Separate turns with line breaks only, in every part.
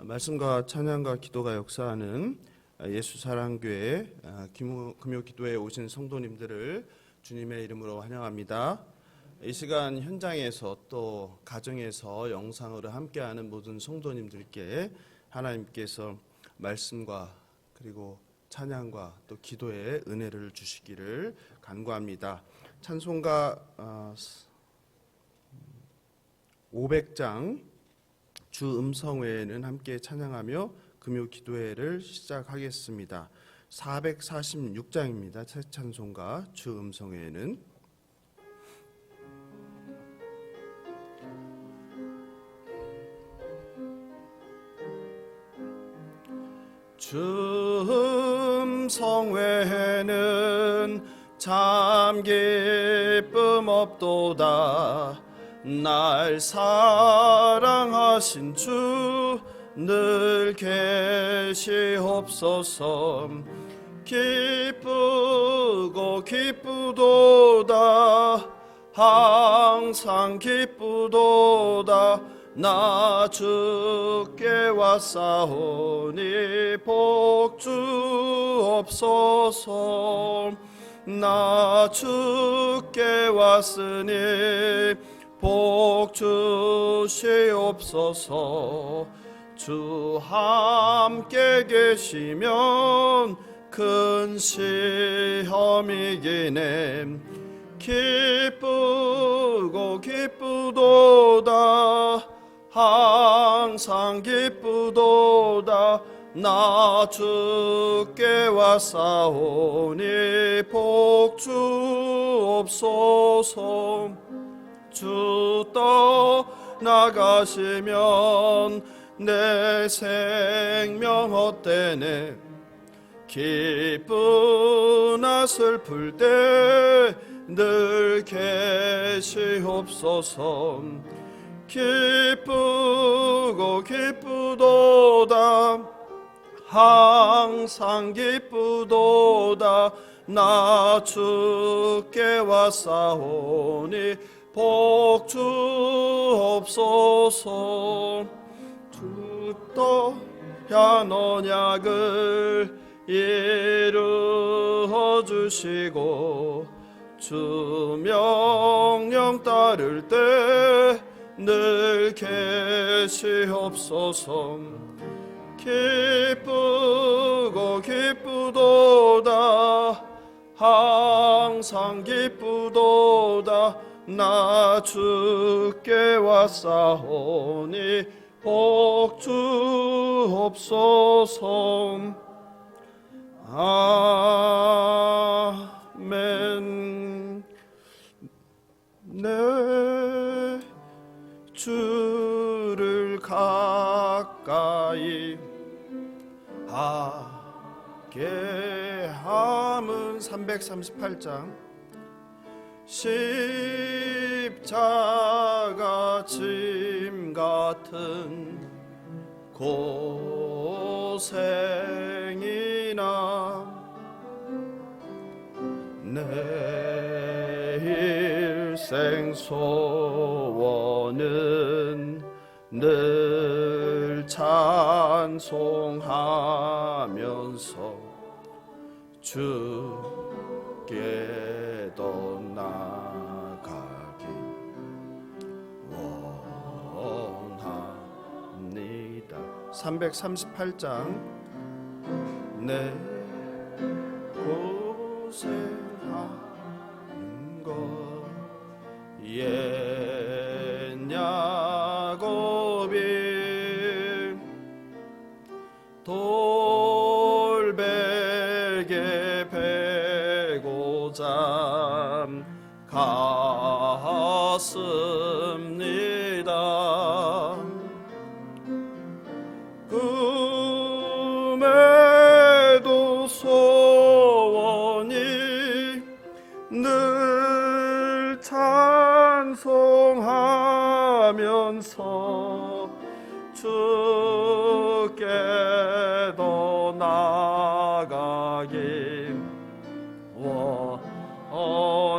말씀과 찬양과 기도가 역사하는 예수사랑교회 금요기도에 오신 성도님들을 주님의 이름으로 환영합니다. 이 시간 현장에서 또 가정에서 영상으로 함께하는 모든 성도님들께 하나님께서 말씀과 그리고 찬양과 또 기도의 은혜를 주시기를 간구합니다. 찬송가 500장 주 음성 외에는 함께 찬양하며 금요 기도회를 시작하겠습니다. 446장입니다. 새 찬송가 주 음성 외에는 주 음성 외에는 참 기쁨 없도다. 날 사랑하신 주 늘 계시옵소서. 기쁘고 기쁘도다. 항상 기쁘도다. 나 주께 왔사오니 복 주옵소서. 나 주께 왔으니 복 주시옵소서. 주 함께 계시면 큰 시험이기네. 기쁘고 기쁘도다. 항상 기쁘도다. 나 주께 왔사오니 복 주옵소서. 주 떠나가시면 내 생명 헛되네. 기쁘나 슬플 때 늘 계시옵소서. 기쁘고 기쁘도다. 항상 기쁘도다. 나 주께 왔사오니 복 주옵소서. 주 또한 언약을 이루어 주시고 주 명령 따를 때 늘 계시옵소서. 기쁘고 기쁘도다. 항상 기쁘도다. 나 주께 왔사오니 복 주옵소서. 아멘. 내 주를 가까이 하게 함은 338장 십자가 짐 같은 고생이나 내 일생 소원은 늘 찬송하면서 주께 더 나아가기 원합니다. 338장 내 고생하는 것 옛 야곱이 돌베개 베고자 갔습니다. 꿈에도 소원이 늘 찬송하면서 주께 더 나아가기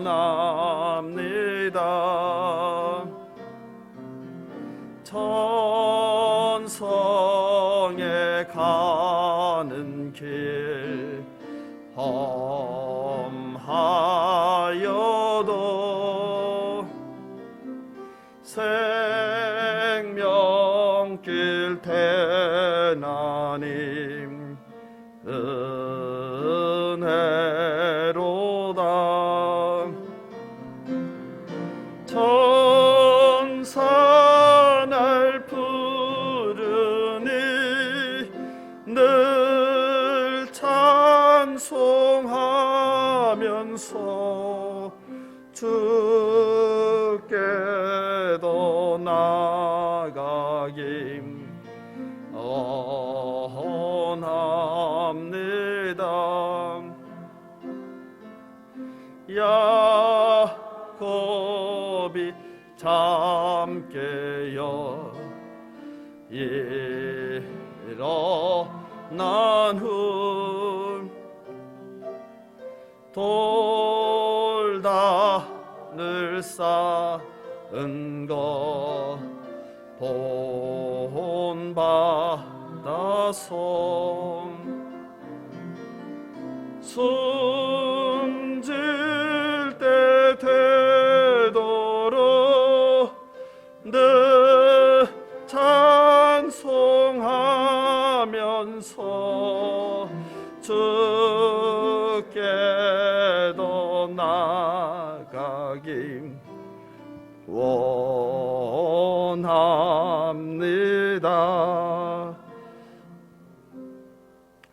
원합니다. 천선 가는 길 험하여도 생명길 대나님 은혜로다. 천사 날 부르니 늘 찬송하면서 주께도 나가기 원합니다. 야곱이 잠깨어 일어난 후 돌단을 쌓은 것 본받아서 숨질 때 되도록 늘 찬송하면서 주께도 나가기 원합니다.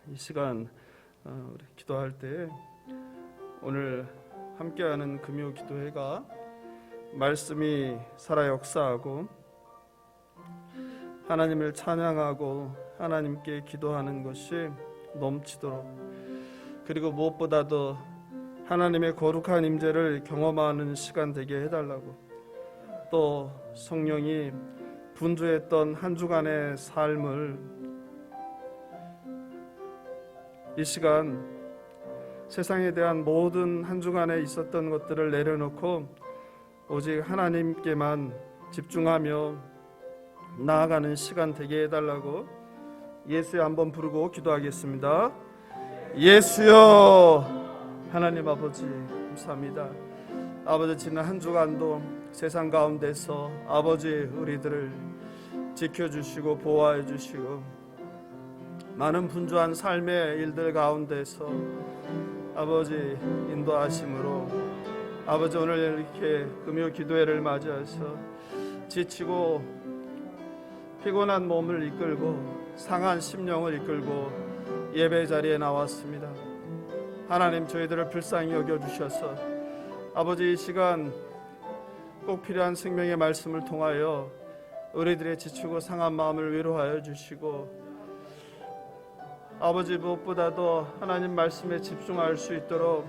이 시간 우리 기도할 때 오늘 함께하는 금요 기도회가 말씀이 살아 역사하고 하나님을 찬양하고 하나님께 기도하는 것이 넘치도록, 그리고 무엇보다도 하나님의 거룩한 임재를 경험하는 시간 되게 해달라고, 또 성령이 분주했던 한 주간의 삶을 이 시간 세상에 대한 모든 한 주간에 있었던 것들을 내려놓고 오직 하나님께만 집중하며 나아가는 시간 되게 해달라고 예수여 한번 부르고 기도하겠습니다. 예수여. 하나님 아버지 감사합니다. 아버지 지난 한 주간도 세상 가운데서 아버지 우리들을 지켜주시고 보호해 주시고 많은 분주한 삶의 일들 가운데서 아버지 인도하심으로 아버지 오늘 이렇게 금요 기도회를 맞이해서 지치고 피곤한 몸을 이끌고 상한 심령을 이끌고 예배 자리에 나왔습니다. 하나님 저희들을 불쌍히 여겨주셔서 아버지 이 시간 꼭 필요한 생명의 말씀을 통하여 우리들의 지치고 상한 마음을 위로하여 주시고 아버지 무엇보다도 하나님 말씀에 집중할 수 있도록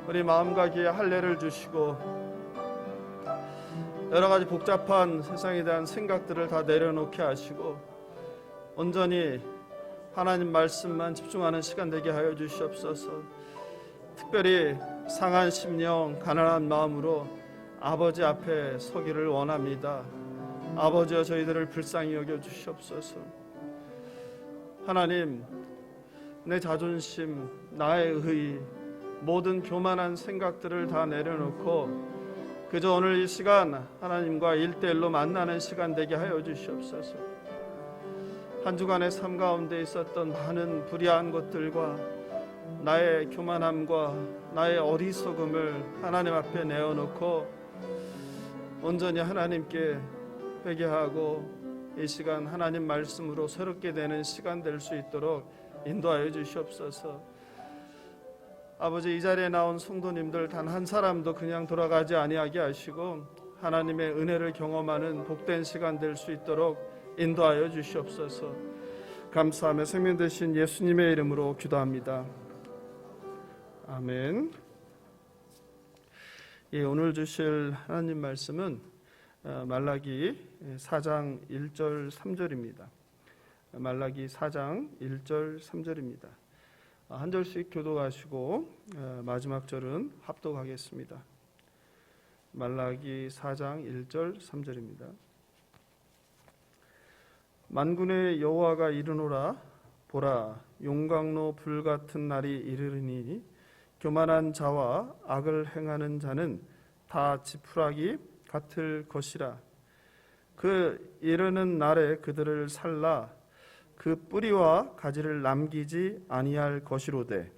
우리 마음과 귀에 할례를 주시고 여러 가지 복잡한 세상에 대한 생각들을 다 내려놓게 하시고 온전히 하나님 말씀만 집중하는 시간 되게 하여 주시옵소서. 특별히 상한 심령 가난한 마음으로 아버지 앞에 서기를 원합니다. 아버지여 저희들을 불쌍히 여겨 주시옵소서. 하나님 내 자존심 나의 의 모든 교만한 생각들을 다 내려놓고 그저 오늘 이 시간 하나님과 1대1로 만나는 시간 되게 하여 주시옵소서. 한 주간의 삶 가운데 있었던 많은 불의한 것들과 나의 교만함과 나의 어리석음을 하나님 앞에 내어놓고 온전히 하나님께 회개하고 이 시간 하나님 말씀으로 새롭게 되는 시간 될 수 있도록 인도하여 주시옵소서. 아버지 이 자리에 나온 성도님들 단 한 사람도 그냥 돌아가지 아니하게 하시고 하나님의 은혜를 경험하는 복된 시간 될 수 있도록 인도하여 주시옵소서. 감사하며 생명 되신 예수님의 이름으로 기도합니다. 아멘. 예, 오늘 주실 하나님 말씀은 말라기 4장 1절 3절입니다. 말라기 4장 1절 3절입니다. 한 절씩 교독하시고 마지막 절은 합독하겠습니다. 말라기 4장 1절 3절입니다. 만군의 여호와가 이르노라. 보라, 용광로 불같은 날이 이르리니 교만한 자와 악을 행하는 자는 다 지푸라기 같을 것이라. 그 이르는 날에 그들을 살라 그 뿌리와 가지를 남기지 아니할 것이로되.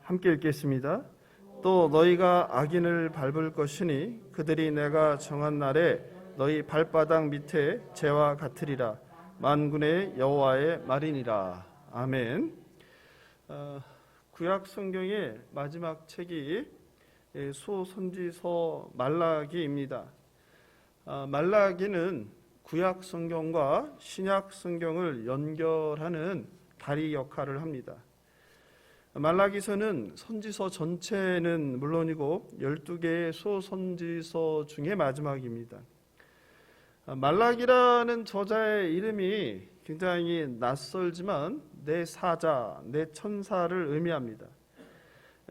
함께 읽겠습니다. 또 너희가 악인을 밟을 것이니 그들이 내가 정한 날에 너희 발바닥 밑에 재와 같으리라. 만군의 여호와의 말이니라. 아멘. 구약 성경의 마지막 책이 소선지서 말라기입니다. 말라기는 구약 성경과 신약 성경을 연결하는 다리 역할을 합니다. 말라기서는 선지서 전체는 물론이고 12개의 소선지서 중에 마지막입니다. 말라기라는 저자의 이름이 굉장히 낯설지만 내 사자, 내 천사를 의미합니다.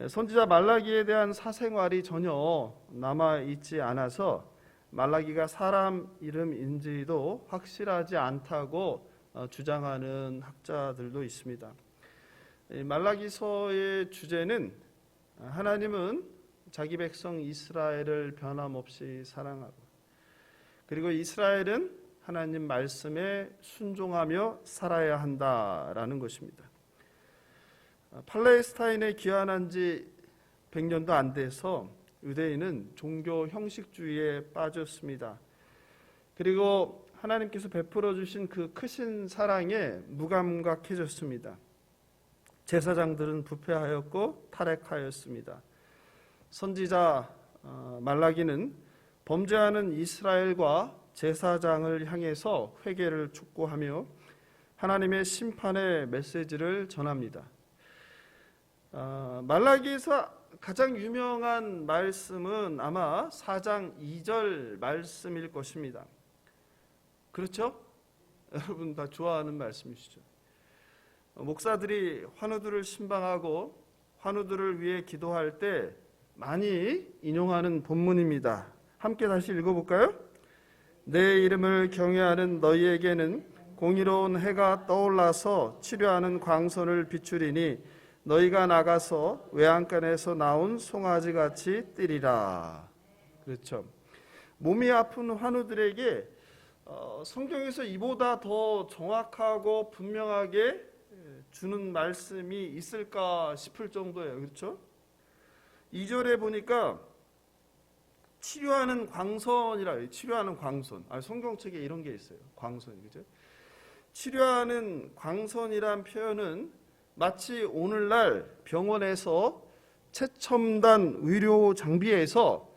선지자 말라기에 대한 사생활이 전혀 남아있지 않아서 말라기가 사람 이름인지도 확실하지 않다고 주장하는 학자들도 있습니다. 말라기서의 주제는 하나님은 자기 백성 이스라엘을 변함없이 사랑하고, 그리고 이스라엘은 하나님 말씀에 순종하며 살아야 한다라는 것입니다. 팔레스타인에 귀환한 지 100년도 안 돼서 유대인은 종교 형식주의에 빠졌습니다. 그리고 하나님께서 베풀어 주신 그 크신 사랑에 무감각해졌습니다. 제사장들은 부패하였고 타락하였습니다. 선지자 말라기는 범죄하는 이스라엘과 제사장을 향해서 회개를 촉구하며 하나님의 심판의 메시지를 전합니다. 말라기에서 가장 유명한 말씀은 아마 4장 2절 말씀일 것입니다. 그렇죠? 여러분 다 좋아하는 말씀이시죠. 목사들이 환우들을 신방하고 환우들을 위해 기도할 때 많이 인용하는 본문입니다. 함께 다시 읽어볼까요? 내 이름을 경외하는 너희에게는 공의로운 해가 떠올라서 치료하는 광선을 비추리니 너희가 나가서 외양간에서 나온 송아지같이 뛰리라. 그렇죠. 몸이 아픈 환우들에게 성경에서 이보다 더 정확하고 분명하게 주는 말씀이 있을까 싶을 정도예요. 그렇죠? 2절에 보니까 치료하는 광선이라, 치료하는 광선. 성경책에 이런 게 있어요. 광선, 그죠? 치료하는 광선이란 표현은 마치 오늘날 병원에서 최첨단 의료 장비에서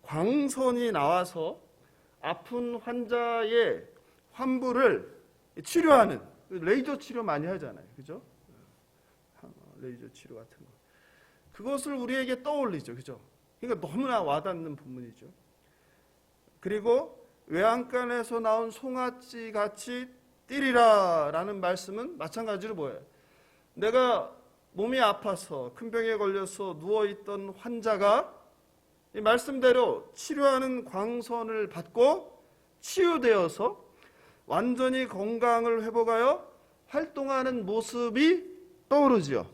광선이 나와서 아픈 환자의 환부를 치료하는, 레이저 치료 많이 하잖아요. 그죠? 레이저 치료 같은 거. 그것을 우리에게 떠올리죠. 그죠? 그러니까 너무나 와닿는 본문이죠. 그리고 외양간에서 나온 송아지 같이 뛰리라 라는 말씀은 마찬가지로 뭐예요? 내가 몸이 아파서 큰 병에 걸려서 누워있던 환자가 이 말씀대로 치료하는 광선을 받고 치유되어서 완전히 건강을 회복하여 활동하는 모습이 떠오르죠.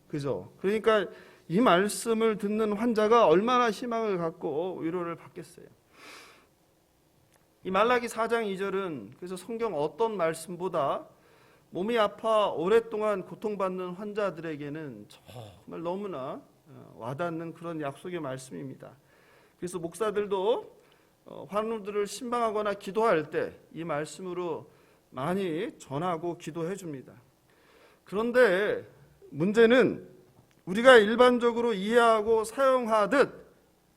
그죠? 그러니까 이 말씀을 듣는 환자가 얼마나 희망을 갖고 위로를 받겠어요. 이 말라기 4장 2절은 그래서 성경 어떤 말씀보다 몸이 아파 오랫동안 고통받는 환자들에게는 정말 너무나 와닿는 그런 약속의 말씀입니다. 그래서 목사들도 환우들을 신방하거나 기도할 때 이 말씀으로 많이 전하고 기도해 줍니다. 그런데 문제는 우리가 일반적으로 이해하고 사용하듯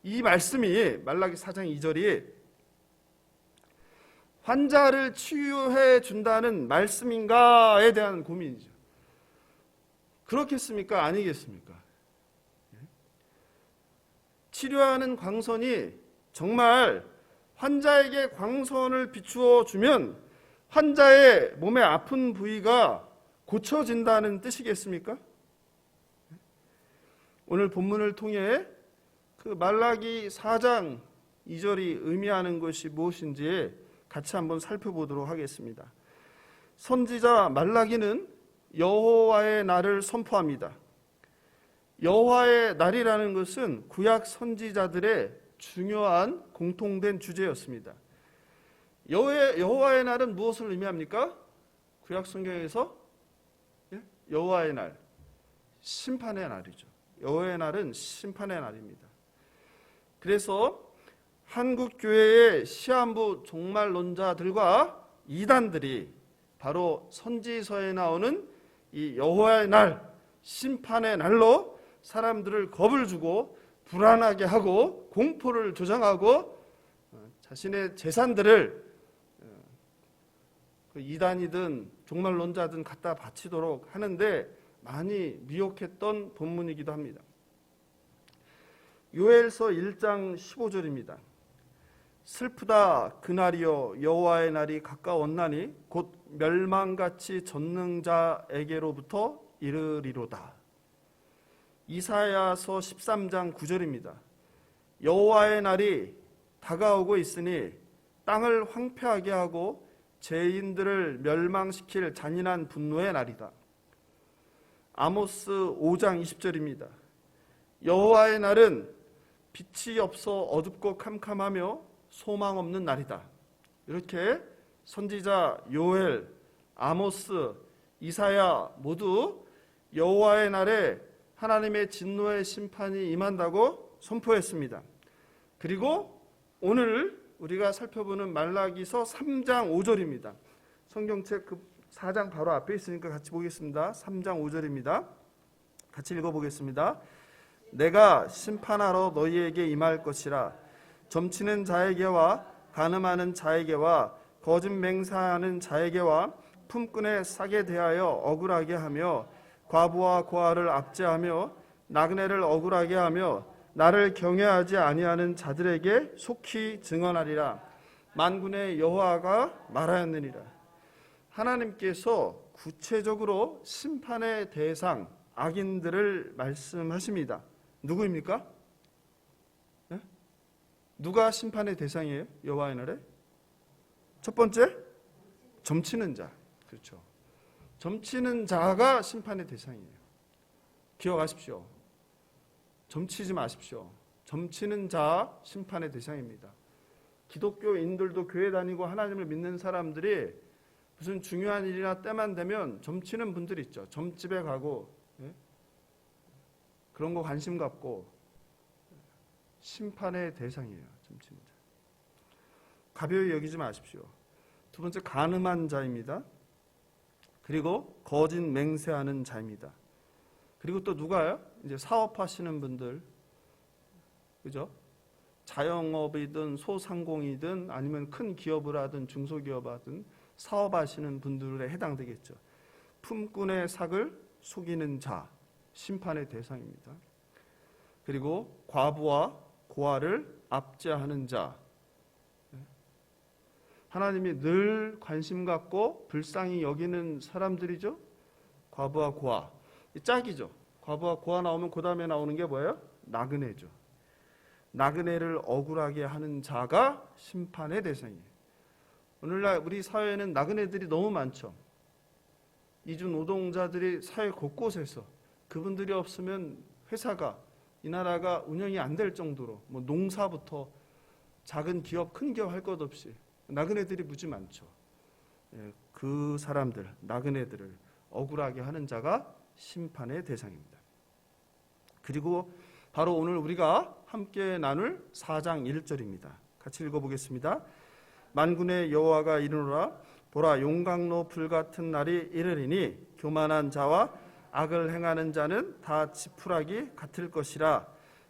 이 말씀이 말라기 4장 2절이 환자를 치유해 준다는 말씀인가에 대한 고민이죠. 그렇겠습니까? 아니겠습니까? 치료하는 광선이 정말 환자에게 광선을 비추어 주면 환자의 몸의 아픈 부위가 고쳐진다는 뜻이겠습니까? 오늘 본문을 통해 그 말라기 4장 2절이 의미하는 것이 무엇인지 같이 한번 살펴보도록 하겠습니다. 선지자 말라기는 여호와의 날을 선포합니다. 여호와의 날이라는 것은 구약 선지자들의 중요한 공통된 주제였습니다. 여호와의 날은 무엇을 의미합니까? 구약 성경에서 여호와의 날, 심판의 날이죠. 여호와의 날은 심판의 날입니다. 그래서 한국 교회의 시한부 종말론자들과 이단들이 바로 선지서에 나오는 이 여호와의 날, 심판의 날로 사람들을 겁을 주고 불안하게 하고 공포를 조장하고 자신의 재산들을 이단이든 종말론자든 갖다 바치도록 하는데 많이 미혹했던 본문이기도 합니다. 요엘서 1장 15절입니다. 슬프다 그날이여 여호와의 날이 가까웠나니 곧 멸망같이 전능자에게로부터 이르리로다. 이사야서 13장 9절입니다. 여호와의 날이 다가오고 있으니 땅을 황폐하게 하고 죄인들을 멸망시킬 잔인한 분노의 날이다. 아모스 5장 20절입니다. 여호와의 날은 빛이 없어 어둡고 캄캄하며 소망 없는 날이다. 이렇게 선지자 요엘, 아모스, 이사야 모두 여호와의 날에 하나님의 진노의 심판이 임한다고 선포했습니다. 그리고 오늘 우리가 살펴보는 말라기서 3장 5절입니다. 성경책 그 4장 바로 앞에 있으니까 같이 보겠습니다. 3장 5절입니다. 같이 읽어보겠습니다. 내가 심판하러 너희에게 임할 것이라. 점치는 자에게와 간음하는 자에게와 거짓 맹세하는 자에게와 품꾼의 싹에 대하여 억울하게 하며 과부와 고아를 압제하며 나그네를 억울하게 하며 나를 경외하지 아니하는 자들에게 속히 증언하리라. 만군의 여호와가 말하였느니라. 하나님께서 구체적으로 심판의 대상 악인들을 말씀하십니다. 누구입니까? 네? 누가 심판의 대상이에요? 여호와의 날에? 첫 번째, 점치는 자. 그렇죠. 점치는 자가 심판의 대상이에요. 기억하십시오. 점치지 마십시오. 점치는 자 심판의 대상입니다. 기독교인들도 교회 다니고 하나님을 믿는 사람들이 무슨 중요한 일이나 때만 되면 점치는 분들이 있죠. 점집에 가고 그런 거 관심 갖고 심판의 대상이에요. 점치는 자. 가벼이 여기지 마십시오. 두 번째, 간음한 자입니다. 그리고 거짓 맹세하는 자입니다. 그리고 또 누가요? 이제 사업하시는 분들, 그죠? 자영업이든 소상공이든 아니면 큰 기업을 하든 중소기업을 하든 사업하시는 분들에 해당되겠죠. 품꾼의 삭을 속이는 자, 심판의 대상입니다. 그리고 과부와 고아를 압제하는 자, 하나님이 늘 관심 갖고 불쌍히 여기는 사람들이죠. 과부와 고아, 짝이죠. 과부와 고아 나오면 그 다음에 나오는 게 뭐예요? 나그네죠. 나그네를 억울하게 하는 자가 심판의 대상이에요. 오늘날 우리 사회에는 나그네들이 너무 많죠. 이주 노동자들이 사회 곳곳에서 그분들이 없으면 회사가, 이 나라가 운영이 안 될 정도로 뭐 농사부터 작은 기업, 큰 기업 할 것 없이 나그네들이 무지 많죠. 그 사람들, 나그네들을 억울하게 하는 자가 심판의 대상입니다. 그리고 바로 오늘 우리가 함께 나눌 4장 1절입니다. 같이 읽어보겠습니다. 만군의 여호와가 이르노라. 보라, 용광로 불같은 날이 이르리니 교만한 자와 악을 행하는 자는 다 지푸라기 같을 것이라.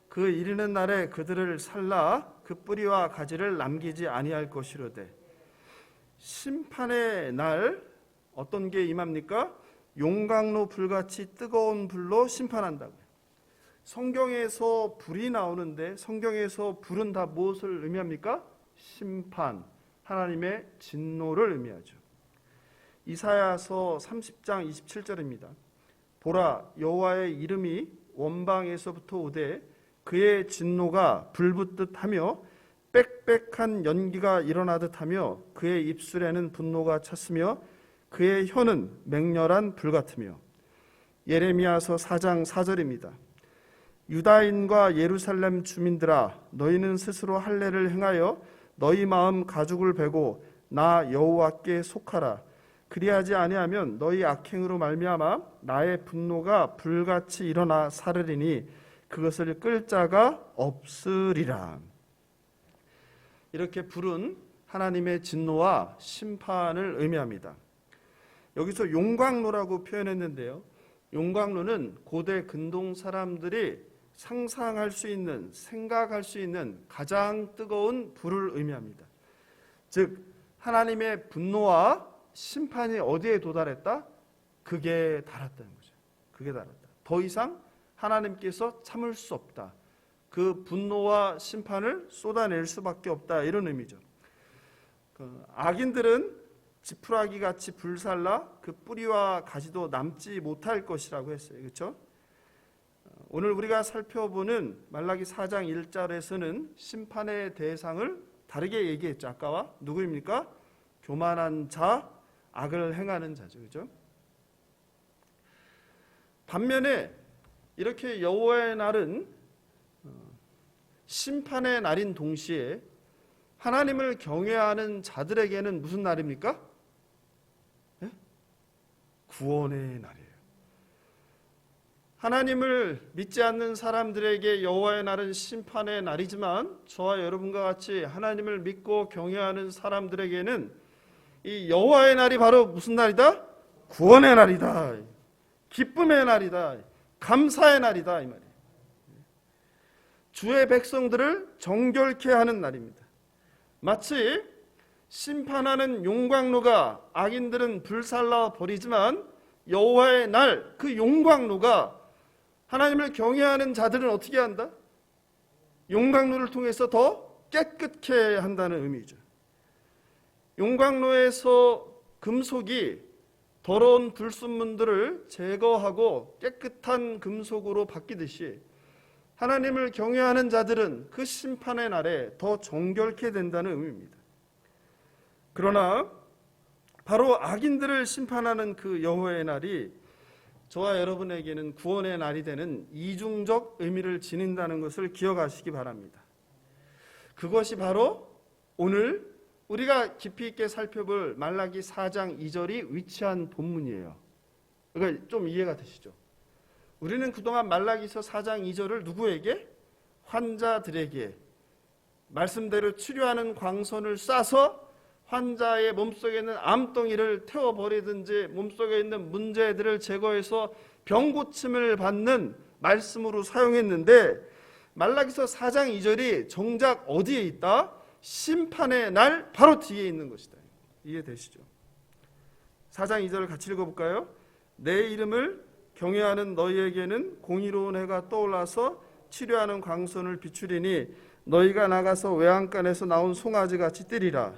그 이르는 날에 그들을 살라 그 뿌리와 가지를 남기지 아니할 것이로되. 심판의 날 어떤 게 임합니까? 용광로 불같이 뜨거운 불로 심판한다고요. 성경에서 불이 나오는데 성경에서 불은 다 무엇을 의미합니까? 심판, 하나님의 진노를 의미하죠. 이사야서 30장 27절입니다. 보라, 여호와의 이름이 원방에서부터 오되 그의 진노가 불붙듯 하며 빽빽한 연기가 일어나듯 하며 그의 입술에는 분노가 찼으며 그의 혀는 맹렬한 불 같으며. 예레미야서 4장 4절입니다. 유다인과 예루살렘 주민들아, 너희는 스스로 할례를 행하여 너희 마음 가죽을 베고 나 여호와께 속하라. 그리하지 아니하면 너희 악행으로 말미암아 나의 분노가 불같이 일어나 사르리니 그것을 끌 자가 없으리라. 이렇게 불은 하나님의 진노와 심판을 의미합니다. 여기서 용광로라고 표현했는데요, 용광로는 고대 근동 사람들이 상상할 수 있는, 생각할 수 있는 가장 뜨거운 불을 의미합니다. 즉 하나님의 분노와 심판이 어디에 도달했다? 극에 달았다는 거죠. 극에 달았다. 더 이상 하나님께서 참을 수 없다. 그 분노와 심판을 쏟아낼 수밖에 없다, 이런 의미죠. 악인들은 지푸라기 같이 불살라 그 뿌리와 가지도 남지 못할 것이라고 했어요. 그렇죠? 오늘 우리가 살펴보는 말라기 4장 1절에서는 심판의 대상을 다르게 얘기했죠. 아까와 누구입니까? 교만한 자, 악을 행하는 자죠. 그렇죠? 반면에 이렇게 여호와의 날은 심판의 날인 동시에 하나님을 경외하는 자들에게는 무슨 날입니까? 네? 구원의 날이에요. 하나님을 믿지 않는 사람들에게 여호와의 날은 심판의 날이지만 저와 여러분과 같이 하나님을 믿고 경외하는 사람들에게는 이 여호와의 날이 바로 무슨 날이다? 구원의 날이다. 기쁨의 날이다. 감사의 날이다, 이 말이에요. 주의 백성들을 정결케 하는 날입니다. 마치 심판하는 용광로가 악인들은 불살라 버리지만 여호와의 날, 그 용광로가 하나님을 경외하는 자들은 어떻게 한다? 용광로를 통해서 더 깨끗게 한다는 의미죠. 용광로에서 금속이 더러운 불순물들을 제거하고 깨끗한 금속으로 바뀌듯이 하나님을 경외하는 자들은 그 심판의 날에 더 정결케 된다는 의미입니다. 그러나 바로 악인들을 심판하는 그 여호와의 날이 저와 여러분에게는 구원의 날이 되는 이중적 의미를 지닌다는 것을 기억하시기 바랍니다. 그것이 바로 오늘 우리가 깊이 있게 살펴볼 말라기 4장 2절이 위치한 본문이에요. 그러니까 좀 이해가 되시죠? 우리는 그동안 말라기서 4장 2절을 누구에게? 환자들에게 말씀대로 치료하는 광선을 쏴서 환자의 몸속에 있는 암덩이를 태워버리든지 몸속에 있는 문제들을 제거해서 병고침을 받는 말씀으로 사용했는데 말라기서 4장 2절이 정작 어디에 있다? 심판의 날 바로 뒤에 있는 것이다. 이해되시죠? 4장 2절을 같이 읽어볼까요? 내 이름을 경외하는 너희에게는 공의로운 해가 떠올라서 치료하는 광선을 비추리니 너희가 나가서 외양간에서 나온 송아지같이 뛰리라.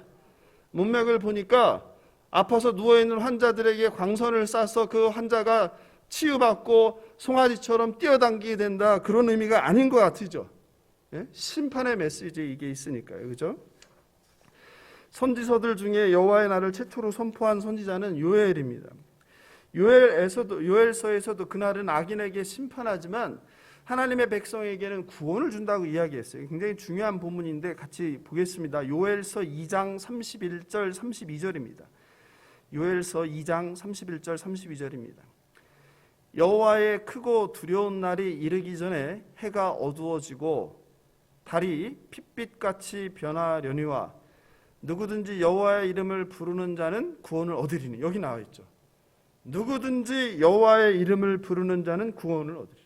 문맥을 보니까 아파서 누워있는 환자들에게 광선을 쏴서 그 환자가 치유받고 송아지처럼 뛰어당기게 된다, 그런 의미가 아닌 것 같으죠. 예? 심판의 메시지 이게 있으니까요. 그죠? 선지서들 중에 여호와의 날을 최초로 선포한 선지자는 요엘입니다. 요엘서에서도 그날은 악인에게 심판하지만 하나님의 백성에게는 구원을 준다고 이야기했어요. 굉장히 중요한 본문인데 같이 보겠습니다. 요엘서 2장 31절 32절입니다. 요엘서 2장 31절 32절입니다. 여호와의 크고 두려운 날이 이르기 전에 해가 어두워지고 달이 핏빛같이 변하려니와 누구든지 여호와의 이름을 부르는 자는 구원을 얻으리니. 여기 나와 있죠. 누구든지 여호와의 이름을 부르는 자는 구원을 얻으리니.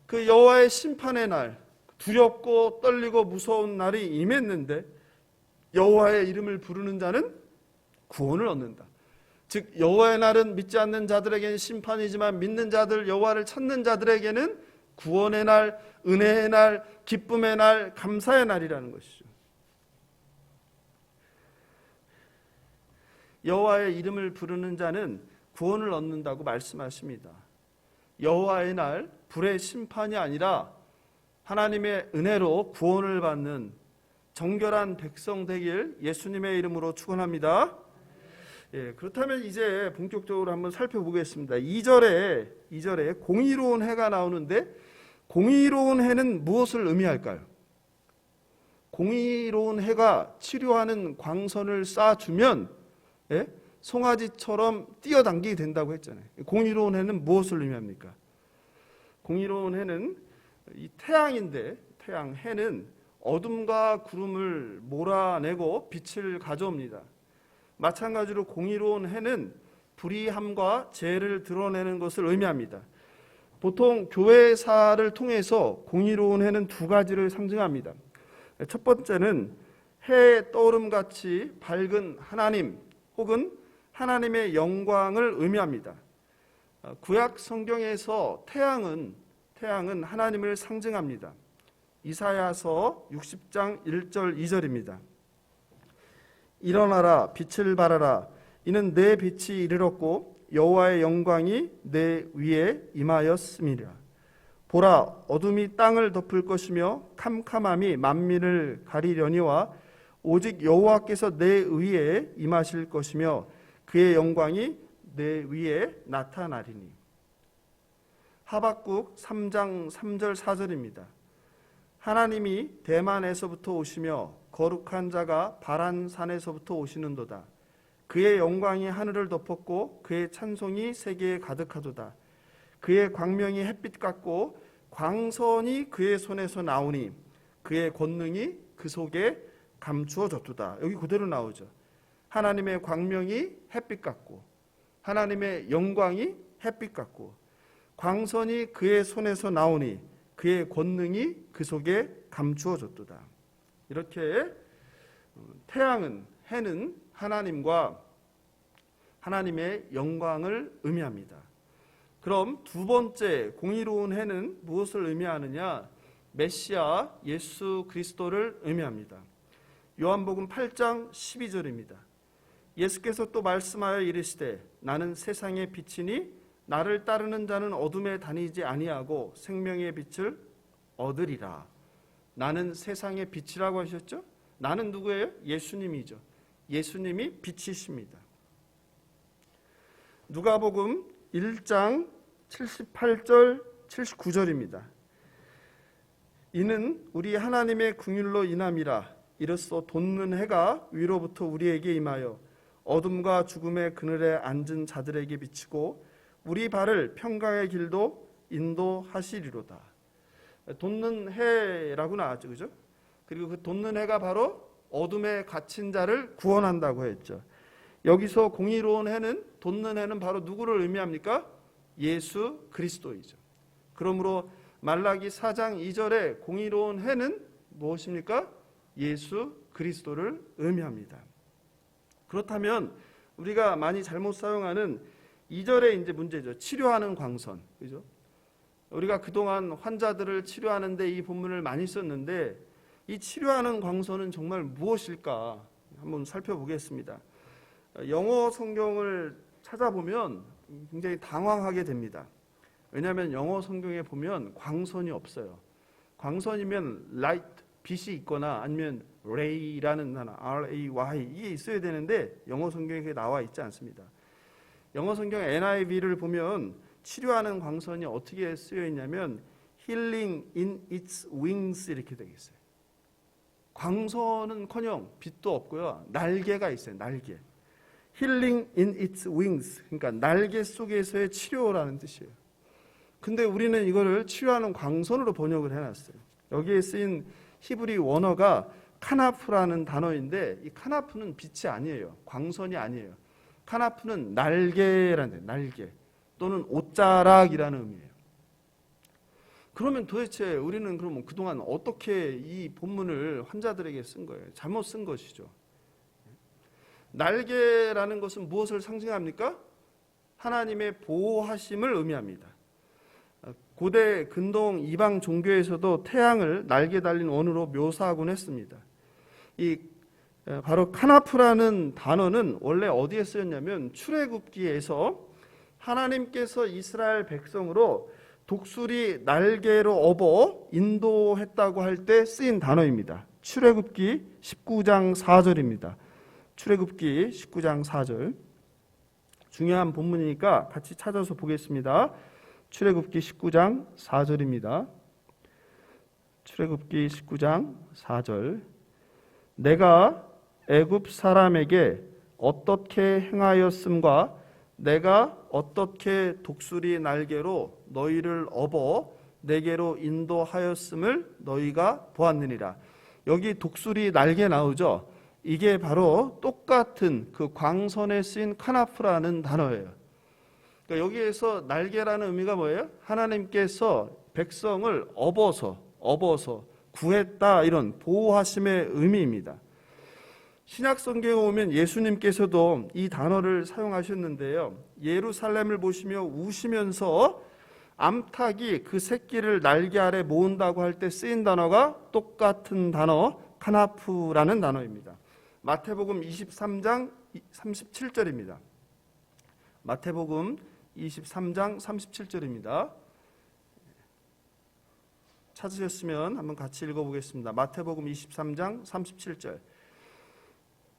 그 여호와의 심판의 날, 두렵고 떨리고 무서운 날이 임했는데 여호와의 이름을 부르는 자는 구원을 얻는다. 즉 여호와의 날은 믿지 않는 자들에게는 심판이지만 믿는 자들, 여호와를 찾는 자들에게는 구원의 날, 은혜의 날, 기쁨의 날, 감사의 날이라는 것이죠. 여호와의 이름을 부르는 자는 구원을 얻는다고 말씀하십니다. 여호와의 날, 불의 심판이 아니라 하나님의 은혜로 구원을 받는 정결한 백성 되길 예수님의 이름으로 축원합니다. 그렇다면 이제 본격적으로 한번 살펴보겠습니다. 2절에 공의로운 해가 나오는데 공의로운 해는 무엇을 의미할까요? 공의로운 해가 치료하는 광선을 쏴주면 송아지처럼 뛰어당기게 된다고 했잖아요. 공의로운 해는 무엇을 의미합니까? 공의로운 해는 이 태양인데 해는 어둠과 구름을 몰아내고 빛을 가져옵니다. 마찬가지로 공의로운 해는 불의함과 죄를 드러내는 것을 의미합니다. 보통 교회사를 통해서 공의로운 해는 두 가지를 상징합니다. 첫 번째는 해의 떠오름같이 밝은 하나님 혹은 하나님의 영광을 의미합니다. 구약 성경에서 태양은 하나님을 상징합니다. 이사야서 60장 1절 2절입니다. 일어나라 빛을 발하라 이는 내 빛이 이르렀고 여호와의 영광이 내 위에 임하였음이라. 보라 어둠이 땅을 덮을 것이며 캄캄함이 만민을 가리려니와 오직 여호와께서 내 위에 임하실 것이며 그의 영광이 내 위에 나타나리니. 하박국 3장 3절 4절입니다. 하나님이 대만에서부터 오시며 거룩한 자가 바란산에서부터 오시는도다. 그의 영광이 하늘을 덮었고 그의 찬송이 세계에 가득하도다. 그의 광명이 햇빛 같고 광선이 그의 손에서 나오니 그의 권능이 그 속에 감추어졌도다. 여기 그대로 나오죠. 하나님의 광명이 햇빛 같고 하나님의 영광이 햇빛 같고 광선이 그의 손에서 나오니 그의 권능이 그 속에 감추어졌도다. 이렇게 해는 하나님과 하나님의 영광을 의미합니다. 그럼 두 번째 공의로운 해는 무엇을 의미하느냐? 메시아 예수 그리스도를 의미합니다. 요한복음 8장 12절입니다. 예수께서 또 말씀하여 이르시되 나는 세상의 빛이니 나를 따르는 자는 어둠에 다니지 아니하고 생명의 빛을 얻으리라. 나는 세상의 빛이라고 하셨죠? 나는 누구예요? 예수님이죠. 예수님이 빛이십니다. 누가복음 1장 78절 79절입니다. 이는 우리 하나님의 긍휼로 인함이라. 이로써 돋는 해가 위로부터 우리에게 임하여 어둠과 죽음의 그늘에 앉은 자들에게 비치고 우리 발을 평강의 길도 인도하시리로다. 돋는 해라고 나왔죠, 그죠? 그리고 그 돋는 해가 바로 어둠에 갇힌 자를 구원한다고 했죠. 여기서 공의로운 해는, 돋는 해는 바로 누구를 의미합니까? 예수 그리스도이죠. 그러므로 말라기 4장 2절에 공의로운 해는 무엇입니까? 예수 그리스도를 의미합니다. 그렇다면 우리가 많이 잘못 사용하는 2절의 이제 문제죠. 치료하는 광선. 그죠? 우리가 그동안 환자들을 치료하는데 이 본문을 많이 썼는데 이 치료하는 광선은 정말 무엇일까? 한번 살펴보겠습니다. 영어 성경을 찾아보면 굉장히 당황하게 됩니다. 왜냐하면 영어 성경에 보면 광선이 없어요. 광선이면 light, 빛이 있거나 아니면 ray라는 단어, R-A-Y 이게 있어야 되는데 영어 성경에 그게 나와 있지 않습니다. 영어 성경 NIV를 보면 치료하는 광선이 어떻게 쓰여 있냐면 healing in its wings 이렇게 되어 있어요. 광선은커녕 빛도 없고요. 날개가 있어요. 날개. healing in its wings 그러니까 날개 속에서의 치료라는 뜻이에요. 근데 우리는 이거를 치료하는 광선으로 번역을 해놨어요. 여기에 쓰인 히브리 원어가 카나프라는 단어인데 이 카나프는 빛이 아니에요. 광선이 아니에요. 카나프는 날개라는 뜻, 날개 또는 옷자락이라는 의미예요. 그러면 도대체 우리는 그러면 그동안 어떻게 이 본문을 환자들에게 쓴 거예요? 잘못 쓴 것이죠. 날개라는 것은 무엇을 상징합니까? 하나님의 보호하심을 의미합니다. 고대 근동 이방 종교에서도 태양을 날개 달린 원으로 묘사하곤 했습니다. 이 바로 카나프라는 단어는 원래 어디에 쓰였냐면 출애굽기에서 하나님께서 이스라엘 백성으로 독수리 날개로 업어 인도했다고 할 때 쓰인 단어입니다. 출애굽기 19장 4절입니다. 출애굽기 19장 4절. 중요한 본문이니까 같이 찾아서 보겠습니다. 출애굽기 19장 4절입니다. 출애굽기 19장 4절. 내가 애굽 사람에게 어떻게 행하였음과 내가 어떻게 독수리 날개로 너희를 업어 내게로 인도하였음을 너희가 보았느니라. 여기 독수리 날개 나오죠? 이게 바로 똑같은 그 광선에 쓰인 카나프라는 단어예요. 그러니까 여기에서 날개라는 의미가 뭐예요? 하나님께서 백성을 업어서 구했다, 이런 보호하심의 의미입니다. 신약 성경에 오면 예수님께서도 이 단어를 사용하셨는데요. 예루살렘을 보시며 우시면서 암탉이 그 새끼를 날개 아래 모은다고 할 때 쓰인 단어가 똑같은 단어 카나프라는 단어입니다. 마태복음 23장 37절입니다. 마태복음 23장 37절입니다. 찾으셨으면 한번 같이 읽어보겠습니다. 마태복음 23장 37절.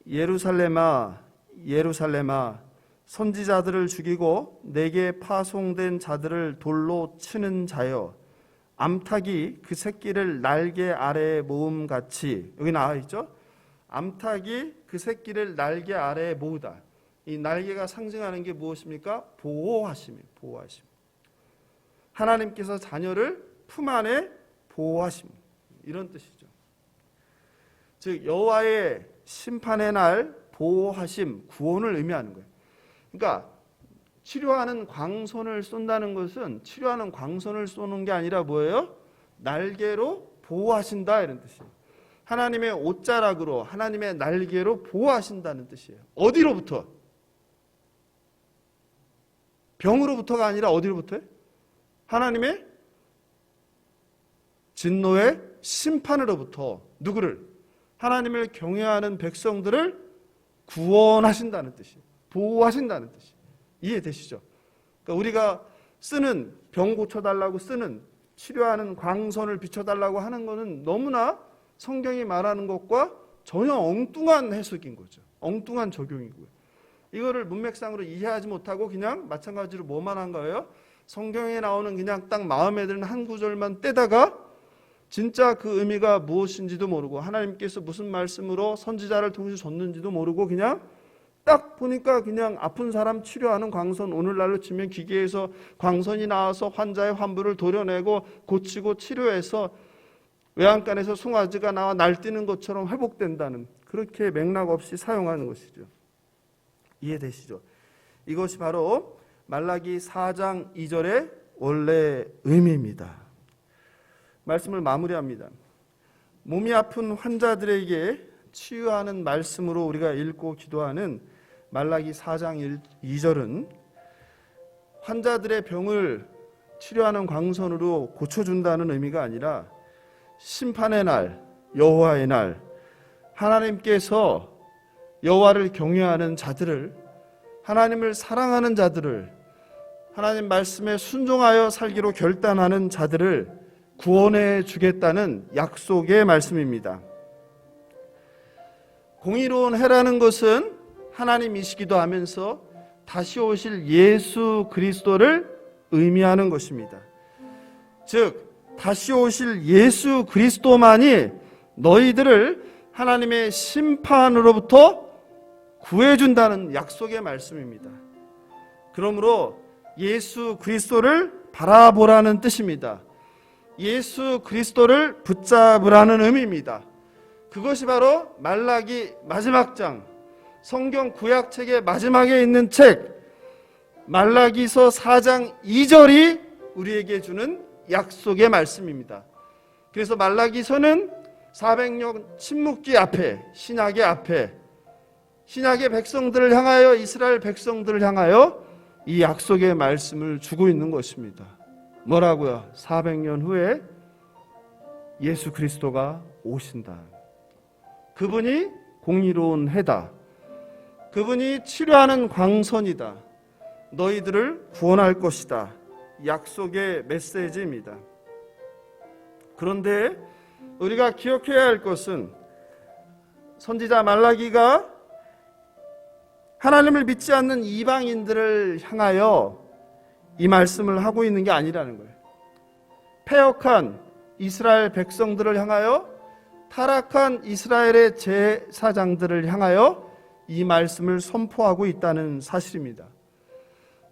예루살렘아 예루살렘아 선지자들을 죽이고 내게 파송된 자들을 돌로 치는 자여, 암탉이 그 새끼를 날개 아래에 모음같이, 여기 나와 있죠? 암탉이 그 새끼를 날개 아래에 모으다. 이 날개가 상징하는 게 무엇입니까? 보호하심이에요. 보호하심. 하나님께서 자녀를 품 안에 보호하심, 이런 뜻이죠. 즉 여호와의 심판의 날 보호하심, 구원을 의미하는 거예요. 그러니까 치료하는 광선을 쏜다는 것은 치료하는 광선을 쏘는 게 아니라 뭐예요? 날개로 보호하신다, 이런 뜻이에요. 하나님의 옷자락으로, 하나님의 날개로 보호하신다는 뜻이에요. 어디로부터? 병으로부터가 아니라 어디로부터요? 하나님의 진노의 심판으로부터 누구를? 하나님을 경외하는 백성들을 구원하신다는 뜻이에요. 보호하신다는 뜻이에요. 이해되시죠? 그러니까 우리가 쓰는, 병 고쳐달라고 쓰는, 치료하는 광선을 비춰달라고 하는 것은 너무나 성경이 말하는 것과 전혀 엉뚱한 해석인 거죠. 엉뚱한 적용이고요. 이거를 문맥상으로 이해하지 못하고 그냥 마찬가지로 뭐만 한 거예요? 성경에 나오는 그냥 딱 마음에 드는 한 구절만 떼다가 진짜 그 의미가 무엇인지도 모르고 하나님께서 무슨 말씀으로 선지자를 통해서 줬는지도 모르고 그냥 딱 보니까 그냥 아픈 사람 치료하는 광선, 오늘날로 치면 기계에서 광선이 나와서 환자의 환부를 도려내고 고치고 치료해서 외양간에서 송아지가 나와 날뛰는 것처럼 회복된다는, 그렇게 맥락 없이 사용하는 것이죠. 이해되시죠? 이것이 바로 말라기 4장 2절의 원래 의미입니다. 말씀을 마무리합니다. 몸이 아픈 환자들에게 치유하는 말씀으로 우리가 읽고 기도하는 말라기 4장 2절은 환자들의 병을 치료하는 광선으로 고쳐준다는 의미가 아니라 심판의 날, 여호와의 날, 하나님께서 여호와를 경외하는 자들을, 하나님을 사랑하는 자들을, 하나님 말씀에 순종하여 살기로 결단하는 자들을 구원해 주겠다는 약속의 말씀입니다. 공의로운 해라는 것은 하나님이시기도 하면서 다시 오실 예수 그리스도를 의미하는 것입니다. 즉 다시 오실 예수 그리스도만이 너희들을 하나님의 심판으로부터 구해준다는 약속의 말씀입니다. 그러므로 예수 그리스도를 바라보라는 뜻입니다. 예수 그리스도를 붙잡으라는 의미입니다. 그것이 바로 말라기 마지막 장, 성경 구약책의 마지막에 있는 책 말라기서 4장 2절이 우리에게 주는 약속의 말씀입니다. 그래서 말라기서는 400년 침묵기 앞에, 신약의 앞에, 신약의 백성들을 향하여, 이스라엘 백성들을 향하여 이 약속의 말씀을 주고 있는 것입니다. 뭐라고요? 400년 후에 예수 그리스도가 오신다. 그분이 공의로운 해다. 그분이 치료하는 광선이다. 너희들을 구원할 것이다. 약속의 메시지입니다. 그런데 우리가 기억해야 할 것은 선지자 말라기가 하나님을 믿지 않는 이방인들을 향하여 이 말씀을 하고 있는 게 아니라는 거예요. 패역한 이스라엘 백성들을 향하여, 타락한 이스라엘의 제사장들을 향하여 이 말씀을 선포하고 있다는 사실입니다.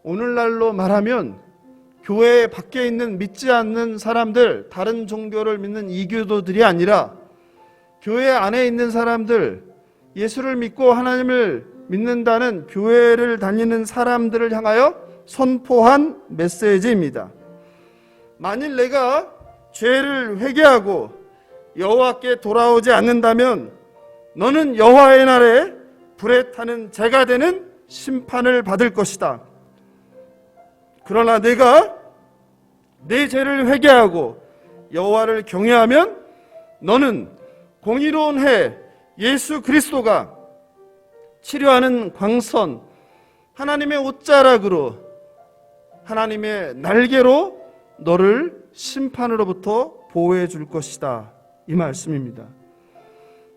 오늘날로 말하면 교회 밖에 있는 믿지 않는 사람들, 다른 종교를 믿는 이교도들이 아니라 교회 안에 있는 사람들, 예수를 믿고 하나님을 믿는다는 교회를 다니는 사람들을 향하여 선포한 메시지입니다. 만일 내가 죄를 회개하고 여호와께 돌아오지 않는다면 너는 여호와의 날에 불에 타는 재가 되는 심판을 받을 것이다. 그러나 내가 내 죄를 회개하고 여호와를 경외하면 너는 공의로운 해 예수 그리스도가 치료하는 광선, 하나님의 옷자락으로, 하나님의 날개로 너를 심판으로부터 보호해 줄 것이다. 이 말씀입니다.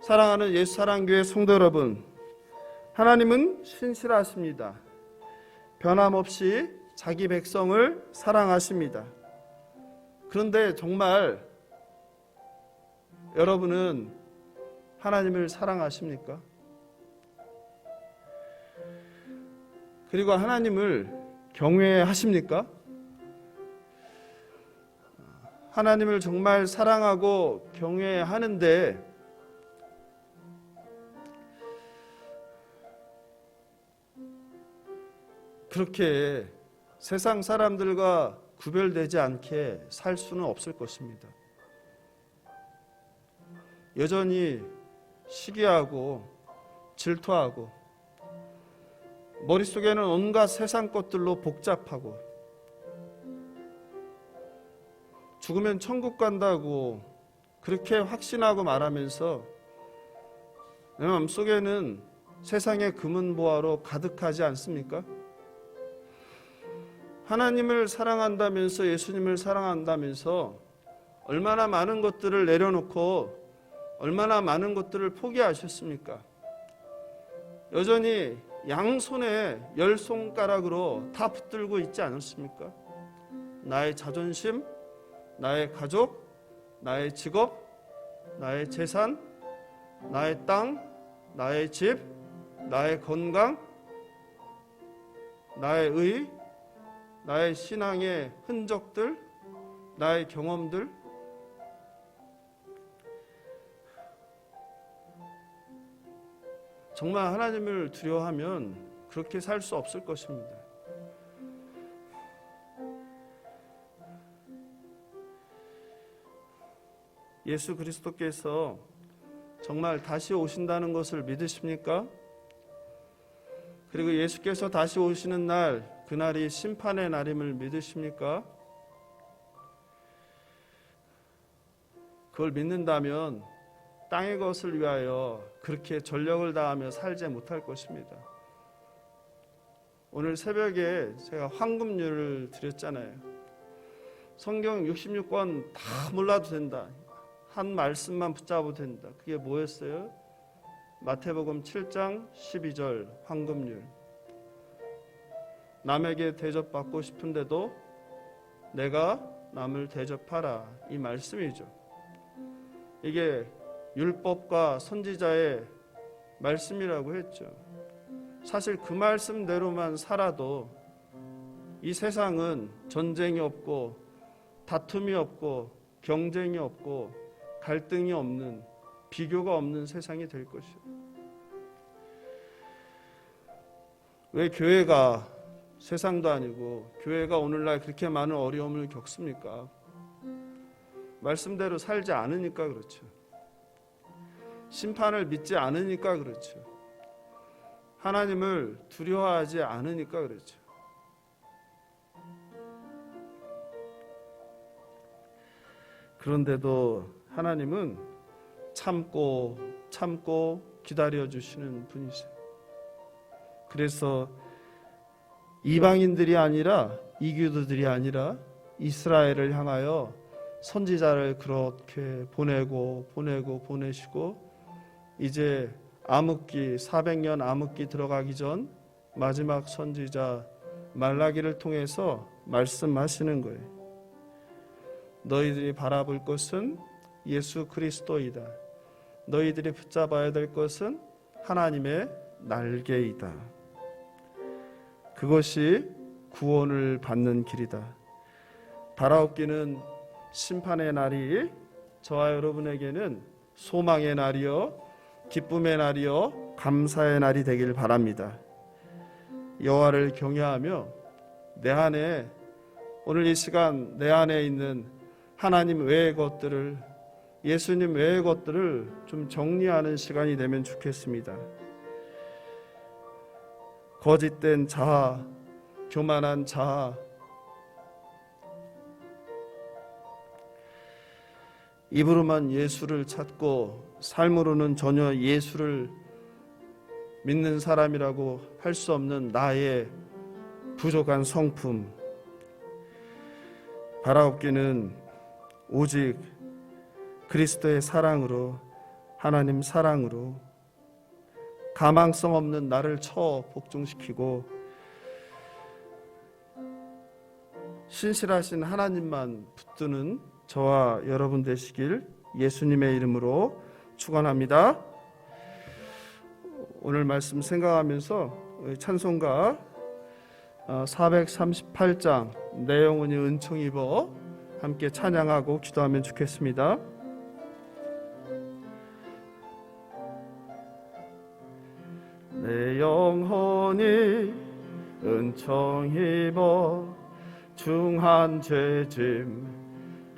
사랑하는 예수사랑교회 성도 여러분, 하나님은 신실하십니다. 변함없이 자기 백성을 사랑하십니다. 그런데 정말 여러분은 하나님을 사랑하십니까? 그리고 하나님을 경외하십니까? 하나님을 정말 사랑하고 경외하는데 그렇게 세상 사람들과 구별되지 않게 살 수는 없을 것입니다. 여전히 시기하고 질투하고 머릿속에는 온갖 세상 것들로 복잡하고 죽으면 천국 간다고 그렇게 확신하고 말하면서 내 마음속에는 세상의 금은보화로 가득하지 않습니까? 하나님을 사랑한다면서, 예수님을 사랑한다면서 얼마나 많은 것들을 내려놓고 얼마나 많은 것들을 포기하셨습니까? 여전히 양손에 10손가락으로 다 붙들고 있지 않았습니까? 나의 자존심, 나의 가족, 나의 직업, 나의 재산, 나의 땅, 나의 집, 나의 건강, 나의 의, 나의 신앙의 흔적들, 나의 경험들, 정말 하나님을 두려워하면 그렇게 살 수 없을 것입니다. 예수 그리스도께서 정말 다시 오신다는 것을 믿으십니까? 그리고 예수께서 다시 오시는 날, 그날이 심판의 날임을 믿으십니까? 그걸 믿는다면 땅의 것을 위하여 그렇게 전력을 다하며 살지 못할 것입니다. 오늘 새벽에 제가 황금률을 드렸잖아요. 성경 66권 다 몰라도 된다. 한 말씀만 붙잡아도 된다. 그게 뭐였어요? 마태복음 7장 12절 황금률. 남에게 대접받고 싶은데도 내가 남을 대접하라. 이 말씀이죠. 이게 율법과 선지자의 말씀이라고 했죠. 사실 그 말씀대로만 살아도 이 세상은 전쟁이 없고 다툼이 없고 경쟁이 없고 갈등이 없는, 비교가 없는 세상이 될 것이에요. 왜 교회가, 세상도 아니고 교회가 오늘날 그렇게 많은 어려움을 겪습니까? 말씀대로 살지 않으니까 그렇죠. 심판을 믿지 않으니까 그렇죠. 하나님을 두려워하지 않으니까 그렇죠. 그런데도 하나님은 참고 기다려주시는 분이세요. 그래서 이방인들이 아니라 이교도들이 아니라 이스라엘을 향하여 선지자를 그렇게 보내시고 이제 암흑기 400년 암흑기 들어가기 전 마지막 선지자 말라기를 통해서 말씀하시는 거예요. 너희들이 바라볼 것은 예수 그리스도이다. 너희들이 붙잡아야 될 것은 하나님의 날개이다. 그것이 구원을 받는 길이다. 바라옵기는 심판의 날이 저와 여러분에게는 소망의 날이요, 기쁨의 날이요, 감사의 날이 되길 바랍니다. 여호와를 경외하며 내 안에, 오늘 이 시간 내 안에 있는 하나님 외의 것들을, 예수님 외의 것들을 좀 정리하는 시간이 되면 좋겠습니다. 거짓된 자아, 교만한 자아, 입으로만 예수를 찾고 삶으로는 전혀 예수를 믿는 사람이라고 할 수 없는 나의 부족한 성품, 바라옵기는 오직 그리스도의 사랑으로, 하나님 사랑으로 가망성 없는 나를 복종시키고 신실하신 하나님만 붙드는 저와 여러분 되시길 예수님의 이름으로 축원합니다. 오늘 말씀 생각하면서 찬송가 438장 내 영혼이 은총 입어 함께 찬양하고 기도하면 좋겠습니다. 내 영혼이 은총 입어 중한 죄짐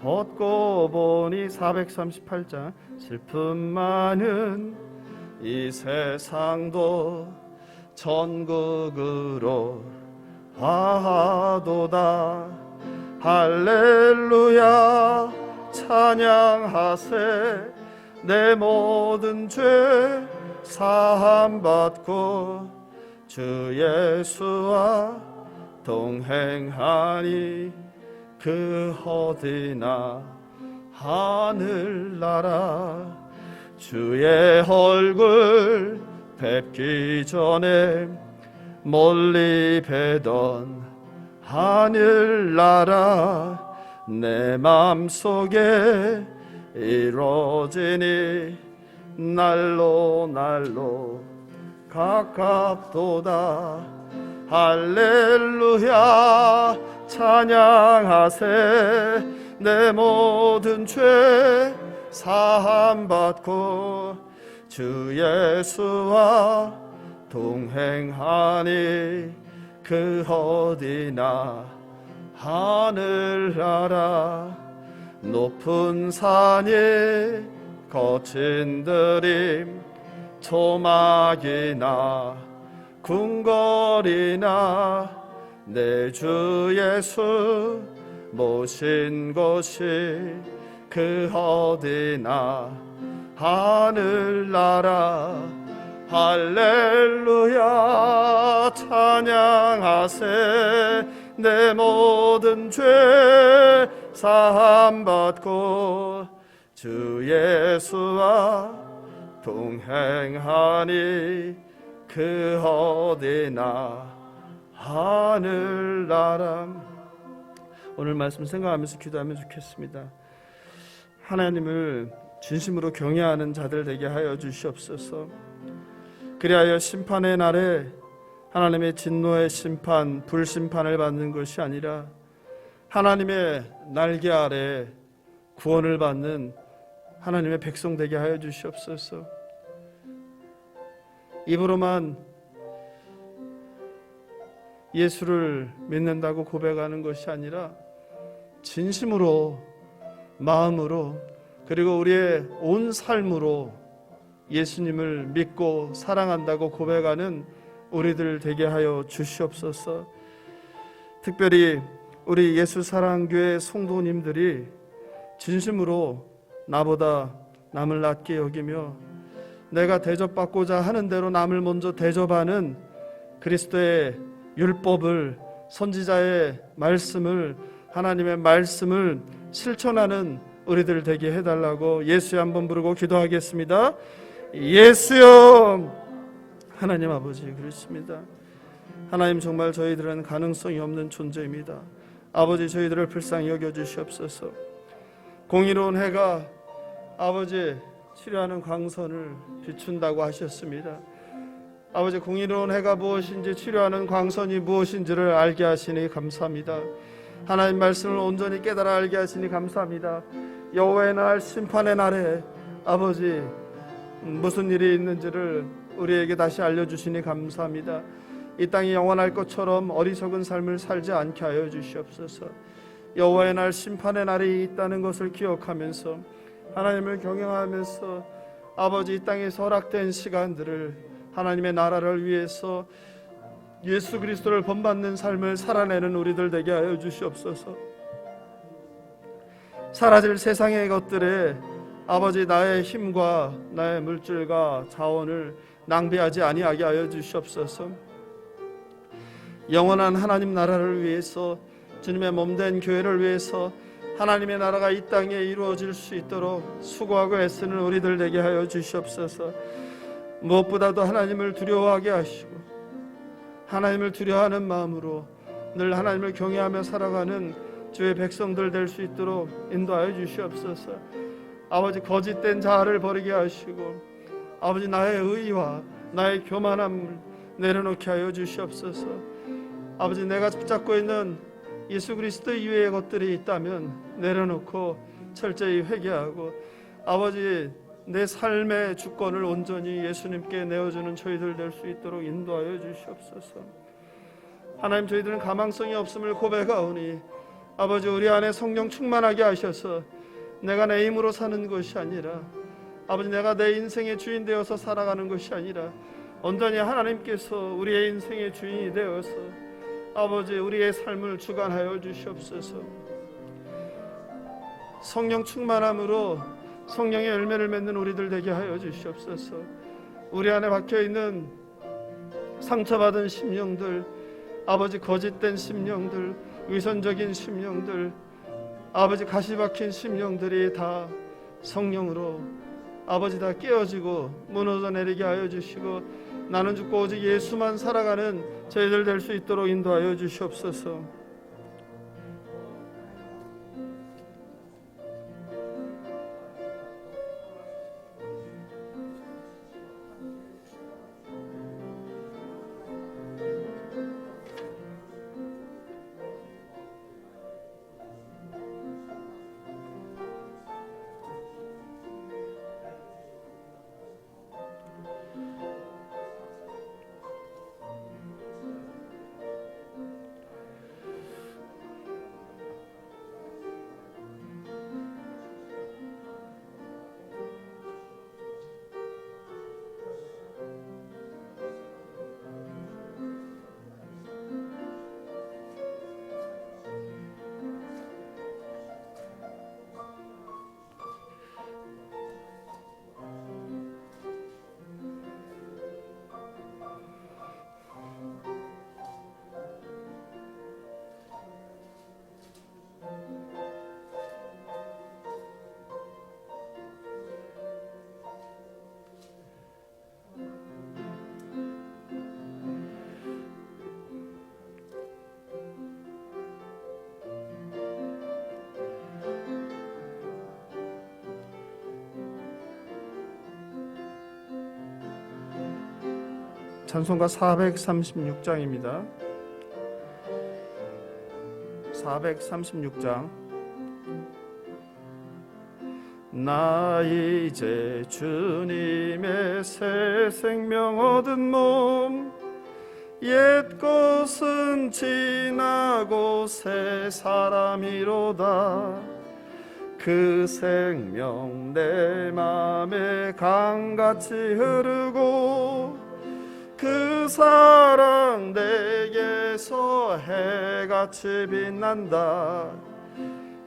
벗고 보니 438장 슬픔 많은 이 세상도 천국으로 화하도다. 할렐루야 찬양하세. 내 모든 죄 사함받고 주 예수와 동행하니 그 어디나 하늘나라. 주의 얼굴 뵙기 전에 멀리 뵈던 하늘나라. 내 맘속에 이루어지니 날로 가깝도다. 할렐루야 찬양하세. 내 모든 죄 사함받고 주 예수와 동행하니 그 어디나 하늘나라. 높은 산이 거친 들임 초막이나 궁궐이나 내 주 예수 모신 곳이 그 어디나 하늘나라. 할렐루야 찬양하세. 내 모든 죄 사함받고 주 예수와 동행하니 그 어디나 하늘나라. 오늘 말씀 생각하면서 기도하면 좋겠습니다. 하나님을 진심으로 경외하는 자들 되게 하여 주시옵소서. 그리하여 심판의 날에 하나님의 진노의 심판, 불심판을 받는 것이 아니라 하나님의 날개 아래 구원을 받는 하나님의 백성 되게 하여 주시옵소서. 입으로만 예수를 믿는다고 고백하는 것이 아니라 진심으로, 마음으로, 그리고 우리의 온 삶으로 예수님을 믿고 사랑한다고 고백하는 우리들 되게 하여 주시옵소서. 특별히 우리 예수사랑교회 성도님들이 진심으로 나보다 남을 낮게 여기며 내가 대접받고자 하는 대로 남을 먼저 대접하는 그리스도의 율법을 선지자의 말씀을, 하나님의 말씀을 실천하는 우리들 되게 해달라고 예수여 한번 부르고 기도하겠습니다. 예수여. 하나님 아버지, 그렇습니다. 하나님, 정말 저희들은 가능성이 없는 존재입니다. 아버지, 저희들을 불쌍히 여겨주시옵소서. 공의로운 해가 아버지 치료하는 광선을 비춘다고 하셨습니다. 아버지, 공의로운 해가 무엇인지, 치료하는 광선이 무엇인지를 알게 하시니 감사합니다. 하나님 말씀을 온전히 깨달아 알게 하시니 감사합니다. 여호와의 날, 심판의 날에 아버지 무슨 일이 있는지를 우리에게 다시 알려주시니 감사합니다. 이 땅이 영원할 것처럼 어리석은 삶을 살지 않게 하여 주시옵소서. 여호와의 날, 심판의 날이 있다는 것을 기억하면서 하나님을 경영하면서 아버지 이 땅에서 허락된 시간들을 하나님의 나라를 위해서 예수 그리스도를 본받는 삶을 살아내는 우리들 되게 하여 주시옵소서. 사라질 세상의 것들에 아버지 나의 힘과 나의 물질과 자원을 낭비하지 아니하게 하여 주시옵소서. 영원한 하나님 나라를 위해서, 주님의 몸된 교회를 위해서 하나님의 나라가 이 땅에 이루어질 수 있도록 수고하고 애쓰는 우리들 되게 하여 주시옵소서. 무엇보다도 하나님을 두려워하게 하시고 하나님을 두려워하는 마음으로 늘 하나님을 경외하며 살아가는 주의 백성들 될 수 있도록 인도하여 주시옵소서. 아버지, 거짓된 자아를 버리게 하시고 아버지 나의 의와 나의 교만함을 내려놓게 하여 주시옵소서. 아버지, 내가 붙잡고 있는 예수 그리스도 이외의 것들이 있다면 내려놓고 철저히 회개하고 아버지 내 삶의 주권을 온전히 예수님께 내어주는 저희들 될 수 있도록 인도하여 주시옵소서. 하나님, 저희들은 가망성이 없음을 고백하오니 아버지 우리 안에 성령 충만하게 하셔서 내가 내 힘으로 사는 것이 아니라 아버지 내가 내 인생의 주인 되어서 살아가는 것이 아니라 온전히 하나님께서 우리의 인생의 주인이 되어서 아버지 우리의 삶을 주관하여 주시옵소서. 성령 충만함으로 성령의 열매를 맺는 우리들 되게 하여 주시옵소서. 우리 안에 박혀있는 상처받은 심령들, 아버지 거짓된 심령들, 위선적인 심령들, 아버지 가시 박힌 심령들이 다 성령으로 아버지 다 깨어지고 무너져 내리게 하여 주시고 나는 죽고 오직 예수만 살아가는 저희들 될 수 있도록 인도하여 주시옵소서. 찬송가 436장입니다. 436장. 나 이제 주님의 새 생명 얻은 몸, 옛 것은 지나고 새 사람이로다. 그 생명 내 맘에 강같이 흐르고 그 사랑 내게서 해같이 빛난다.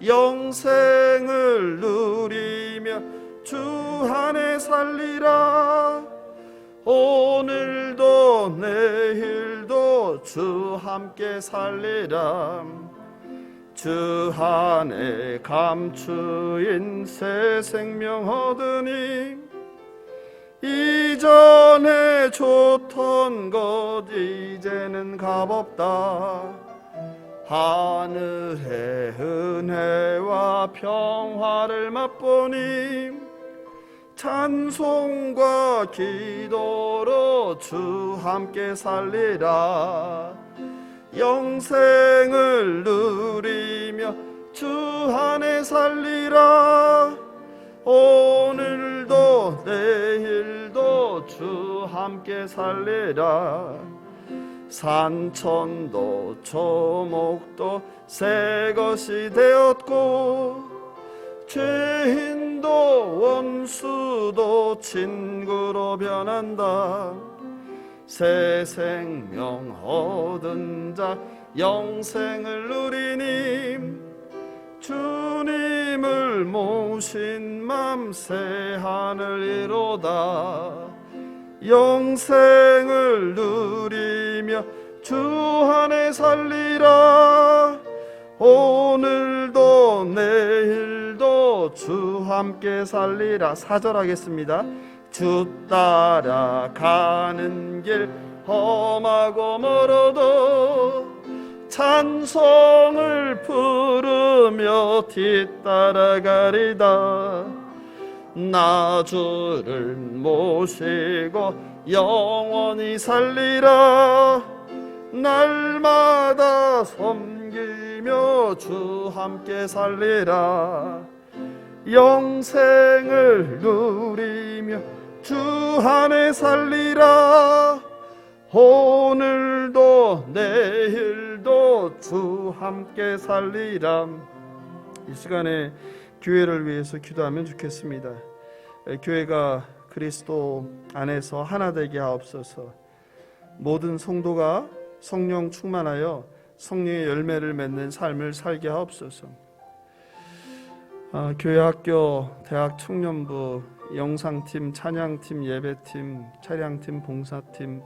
영생을 누리며 주 안에 살리라. 오늘도 내일도 주 함께 살리라. 주 안에 감추인 새 생명 얻으니 이전에 좋던 것 이제는 값없다. 하늘의 은혜와 평화를 맛보니 찬송과 기도로 주 함께 살리라. 영생을 누리며 주 안에 살리라. 오늘도 내일도 주 함께 살리라. 산천도 초목도 새 것이 되었고 죄인도 원수도 친구로 변한다. 새 생명 얻은 자 영생을 누리니 주님을 모신 맘 새 하늘 이로다. 영생을 누리며 주 안에 살리라. 오늘도 내일도 주 함께 살리라. 4절 하겠습니다. 주 따라가는 길 험하고 멀어도 찬송을 부르며 뒤따라가리다. 나 주를 모시고 영원히 살리라. 날마다 섬기며 주 함께 살리라. 영생을 누리며 주 안에 살리라. 오늘도 내일도 주 함께 살리라. 이 시간에 교회를 위해서 기도하면 좋겠습니다. 교회가 그리스도 안에서 하나 되게 하옵소서. 모든 성도가 성령 충만하여 성령의 열매를 맺는 삶을 살게 하옵소서. 교회, 학교, 대학, 청년부, 영상팀, 찬양팀, 예배팀, 차량팀, 봉사팀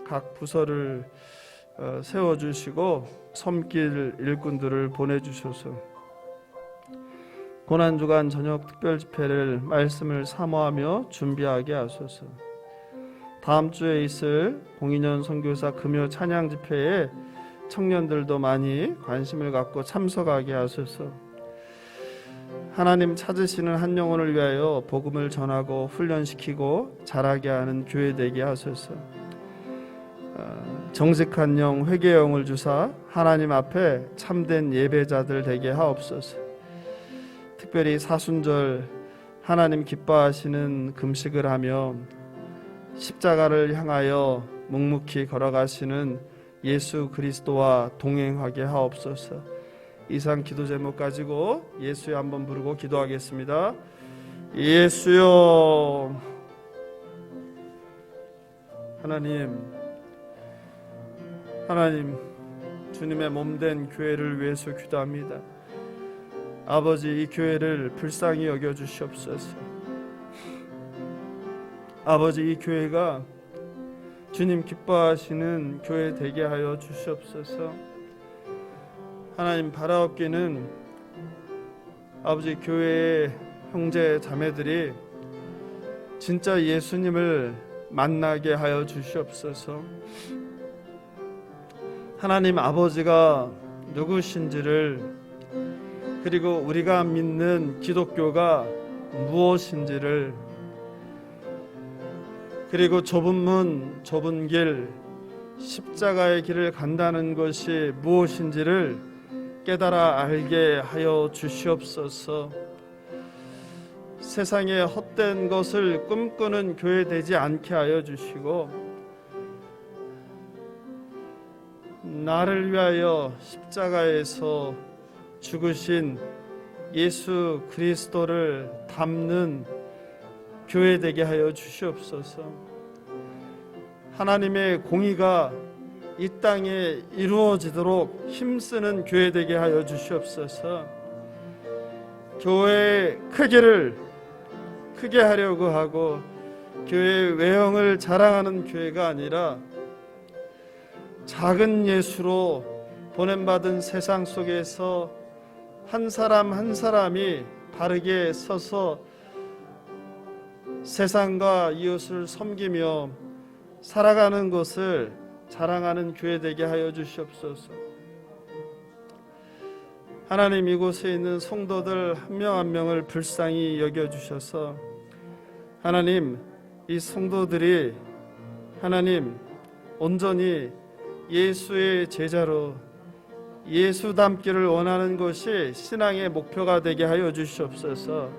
각 부서를 세워주시고 섬길 일꾼들을 보내주셔서 고난주간 저녁 특별집회를 말씀을 사모하며 준비하게 하소서. 다음 주에 있을 02년 선교사 금요 찬양 집회에 청년들도 많이 관심을 갖고 참석하게 하소서. 하나님 찾으시는 한 영혼을 위하여 복음을 전하고 훈련시키고 자라게 하는 교회 되게 하소서. 정직한 영, 회개의 영을 주사 하나님 앞에 참된 예배자들 되게 하옵소서. 특별히 사순절 하나님 기뻐하시는 금식을 하며 십자가를 향하여 묵묵히 걸어가시는 예수 그리스도와 동행하게 하옵소서. 이상 기도 제목 가지고 예수여 한번 부르고 기도하겠습니다. 예수여. 하나님 주님의 몸된 교회를 위해서 기도합니다. 아버지, 이 교회를 불쌍히 여겨 주시옵소서. 아버지, 이 교회가 주님 기뻐하시는 교회 되게 하여 주시옵소서. 하나님, 바라옵기는 아버지 교회의 형제 자매들이 진짜 예수님을 만나게 하여 주시옵소서. 하나님 아버지가 누구신지를, 그리고 우리가 믿는 기독교가 무엇인지를, 그리고 좁은 문 좁은 길 십자가의 길을 간다는 것이 무엇인지를 깨달아 알게 하여 주시옵소서. 세상에 헛된 것을 꿈꾸는 교회 되지 않게 하여 주시고, 나를 위하여 십자가에서 죽으신 예수 그리스도를 담는 교회 되게 하여 주시옵소서. 하나님의 공의가 이 땅에 이루어지도록 힘쓰는 교회 되게 하여 주시옵소서. 교회의 크기를 크게 하려고 하고 교회의 외형을 자랑하는 교회가 아니라 작은 예수로 보냄받은 세상 속에서 한 사람 한 사람이 바르게 서서 세상과 이웃을 섬기며 살아가는 것을 자랑하는 교회 되게 하여 주시옵소서. 하나님, 이곳에 있는 성도들 한 명 한 명을 불쌍히 여겨주셔서 하나님, 이 성도들이 하나님 온전히 예수의 제자로 예수 닮기를 원하는 것이 신앙의 목표가 되게 하여 주시옵소서.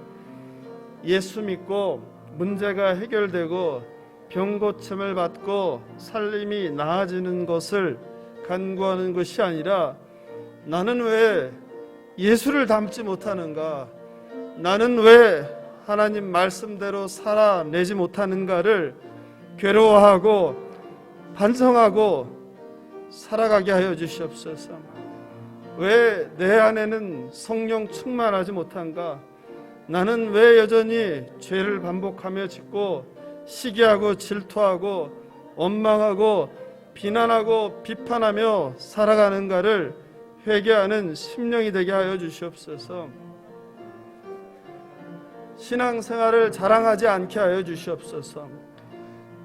예수 믿고 문제가 해결되고 병 고침을 받고 살림이 나아지는 것을 간구하는 것이 아니라 나는 왜 예수를 닮지 못하는가, 나는 왜 하나님 말씀대로 살아내지 못하는가를 괴로워하고 반성하고 살아가게 하여 주시옵소서. 왜 내 안에는 성령 충만하지 못한가, 나는 왜 여전히 죄를 반복하며 짓고 시기하고 질투하고 원망하고 비난하고 비판하며 살아가는가를 회개하는 심령이 되게 하여 주시옵소서. 신앙생활을 자랑하지 않게 하여 주시옵소서.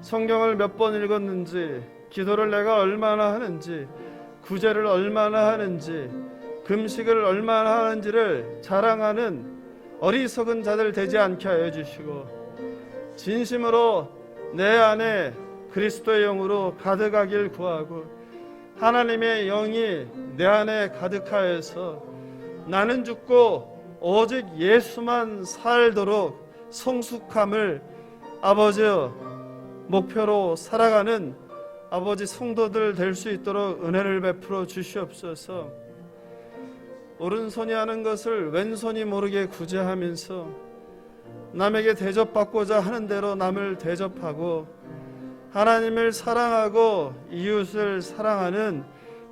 성경을 몇 번 읽었는지, 기도를 내가 얼마나 하는지, 구제를 얼마나 하는지, 금식을 얼마나 하는지를 자랑하는 어리석은 자들 되지 않게 하여 주시고, 진심으로 내 안에 그리스도의 영으로 가득하길 구하고 하나님의 영이 내 안에 가득하여서 나는 죽고 오직 예수만 살도록 성숙함을 아버지여 목표로 살아가는 아버지 성도들 될 수 있도록 은혜를 베풀어 주시옵소서. 오른손이 하는 것을 왼손이 모르게 구제하면서 남에게 대접받고자 하는 대로 남을 대접하고 하나님을 사랑하고 이웃을 사랑하는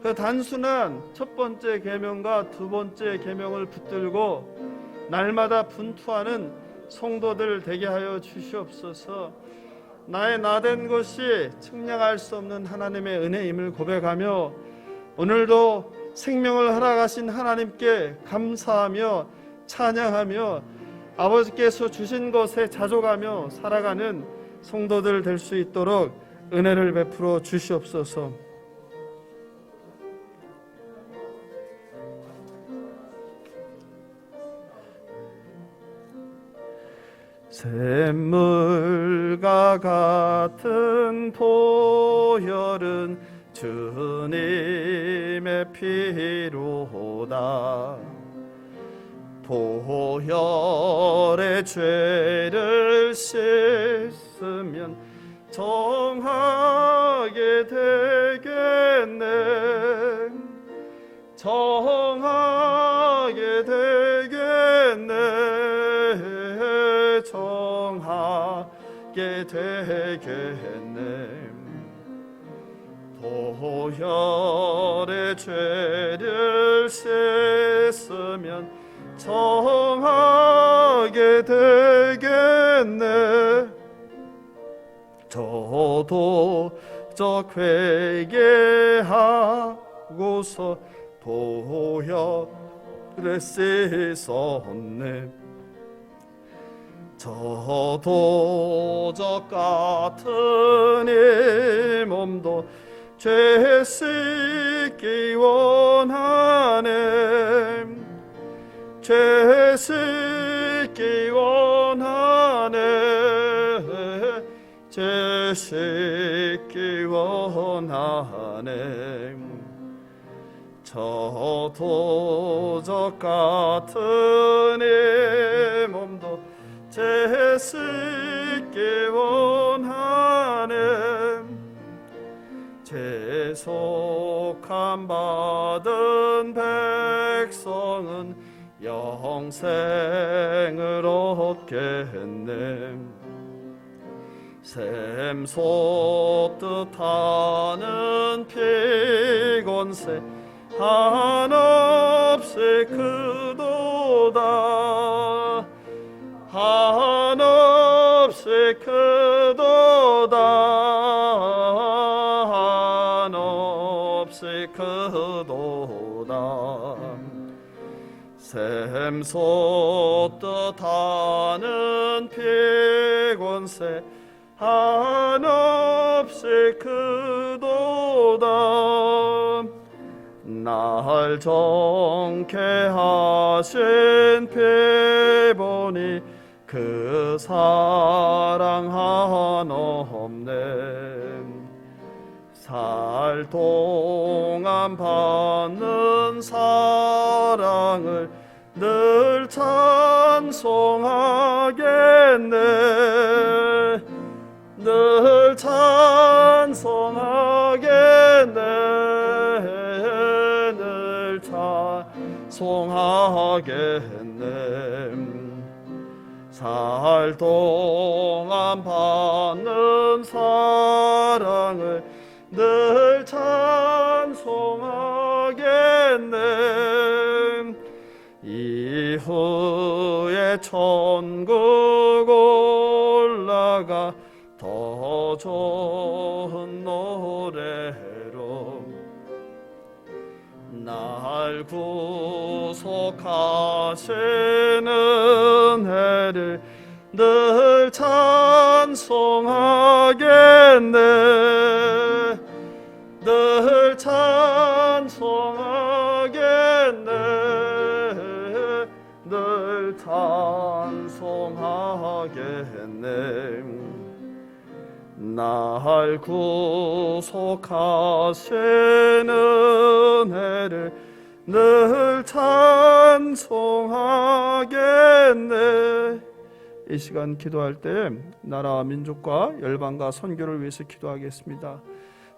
그 단순한 첫 번째 계명과 두 번째 계명을 붙들고 날마다 분투하는 성도들 되게 하여 주시옵소서. 나의 나된 것이 측량할 수 없는 하나님의 은혜임을 고백하며 오늘도 생명을 허락하신 하나님께 감사하며 찬양하며 아버지께서 주신 것에 자족하며 살아가는 성도들 될 수 있도록 은혜를 베풀어 주시옵소서. 샘물과 같은 보혈은 주님의 피로다. 보혈의 죄를 씻으면 정하게 되겠네. 정하게 되겠네. 정하게 되겠네. 보혈의 죄를 씻으면 정하게 되겠네. 저도 회개하고서 보혈에 씻었네. 저도 같은 이 몸도 죄 씻기 원하네. 죄 씻기 원하네. 죄 씻기 원하네. 저도 같은 이 몸도 죄 씻기 원하네. 죄속함 받은 백성은 영생을 얻겠네. 샘 솟듯 하는 피곤새 한없이 크도다. 한없이 크도다. 샘솟듯 하는 피곤새 한없이 크도다. 날 정케 하신 피보니 그 사랑 한없네. 살 동안 받는 사랑을 늘 찬송하겠네. 늘 찬송하겠네. 늘 찬송하겠네. 살 동안 받는 사랑을 늘 찬송하겠네. 이후에 천국 올라가 더 좋은 노래로 날 구속하시는 은혜를 늘 찬송하겠네. 늘 찬송하겠네. 늘 찬송하겠네. 날 구속하시는 은혜를 늘 찬송하겠네. 이 시간 기도할 때 나라와 민족과 열방과 선교를 위해서 기도하겠습니다.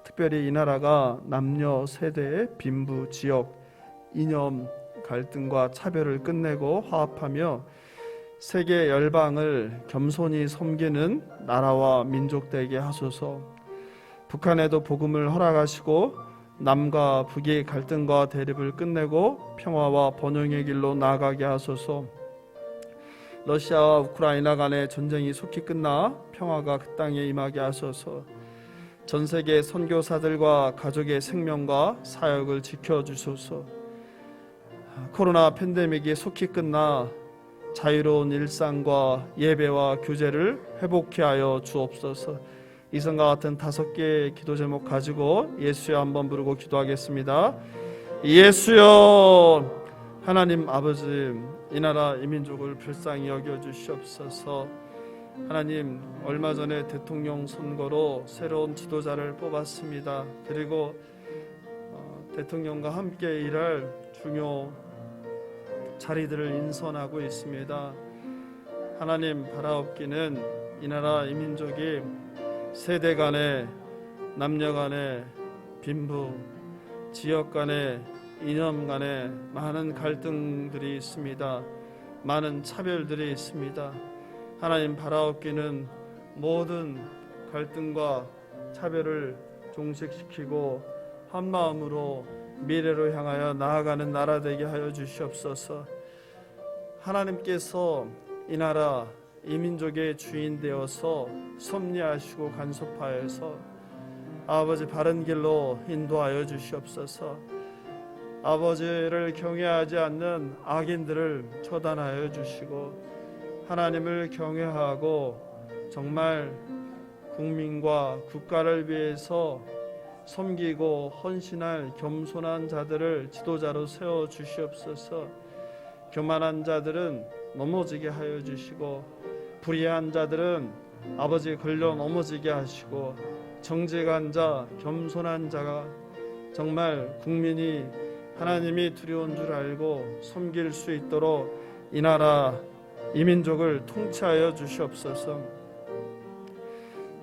특별히 이 나라가 남녀 세대의 빈부, 지역, 이념 갈등과 차별을 끝내고 화합하며 세계 열방을 겸손히 섬기는 나라와 민족 되게 하소서. 북한에도 복음을 허락하시고 남과 북의 갈등과 대립을 끝내고 평화와 번영의 길로 나아가게 하소서. 러시아와 우크라이나 간의 전쟁이 속히 끝나 평화가 그 땅에 임하게 하소서. 전 세계 선교사들과 가족의 생명과 사역을 지켜주소서. 코로나 팬데믹이 속히 끝나 자유로운 일상과 예배와 교제를 회복케 하여 주옵소서. 이성과 같은 5개의 기도 제목 가지고 예수여 한번 부르고 기도하겠습니다. 예수여. 하나님 아버지, 이 나라 이 민족을 불쌍히 여겨주시옵소서. 하나님, 얼마 전에 대통령 선거로 새로운 지도자를 뽑았습니다. 그리고 대통령과 함께 일할 중요 자리들을 인선하고 있습니다. 하나님, 바라옵기는 이 나라 이 민족이 세대 간에, 남녀 간에, 빈부, 지역 간에, 이념 간에 많은 갈등들이 있습니다. 많은 차별들이 있습니다. 하나님, 바라옵기는 모든 갈등과 차별을 종식시키고 한마음으로 미래로 향하여 나아가는 나라 되게 하여 주시옵소서. 하나님께서 이 나라 이 민족의 주인 되어서 섭리하시고 간섭하여서 아버지 바른 길로 인도하여 주시옵소서. 아버지를 경외하지 않는 악인들을 처단하여 주시고 하나님을 경외하고 정말 국민과 국가를 위해서 섬기고 헌신할 겸손한 자들을 지도자로 세워 주시옵소서. 교만한 자들은 넘어지게 하여 주시고 불의한 자들은 아버지 걸려 넘어지게 하시고 정직한 자, 겸손한 자가 정말 국민이 하나님이 두려운 줄 알고 섬길 수 있도록 이 나라 이 민족을 통치하여 주시옵소서.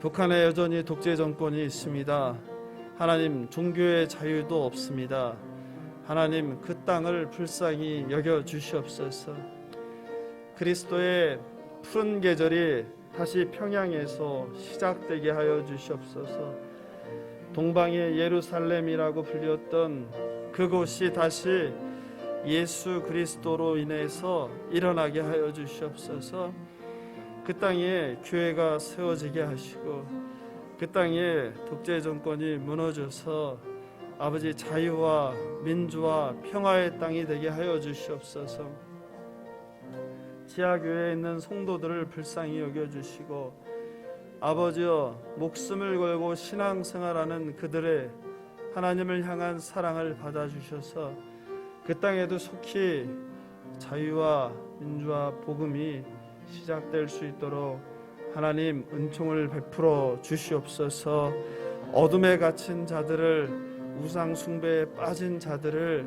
북한에 여전히 독재 정권이 있습니다. 하나님, 종교의 자유도 없습니다. 하나님, 그 땅을 불쌍히 여겨 주시옵소서. 그리스도의 푸른 계절이 다시 평양에서 시작되게 하여 주시옵소서. 동방의 예루살렘이라고 불렸던 그곳이 다시 예수 그리스도로 인해서 일어나게 하여 주시옵소서. 그 땅에 교회가 세워지게 하시고 그 땅에 독재 정권이 무너져서 아버지 자유와 민주와 평화의 땅이 되게 하여 주시옵소서. 지하교회에 있는 성도들을 불쌍히 여겨주시고 아버지여 목숨을 걸고 신앙생활하는 그들의 하나님을 향한 사랑을 받아주셔서 그 땅에도 속히 자유와 민주와 복음이 시작될 수 있도록 하나님 은총을 베풀어 주시옵소서. 어둠에 갇힌 자들을, 우상 숭배에 빠진 자들을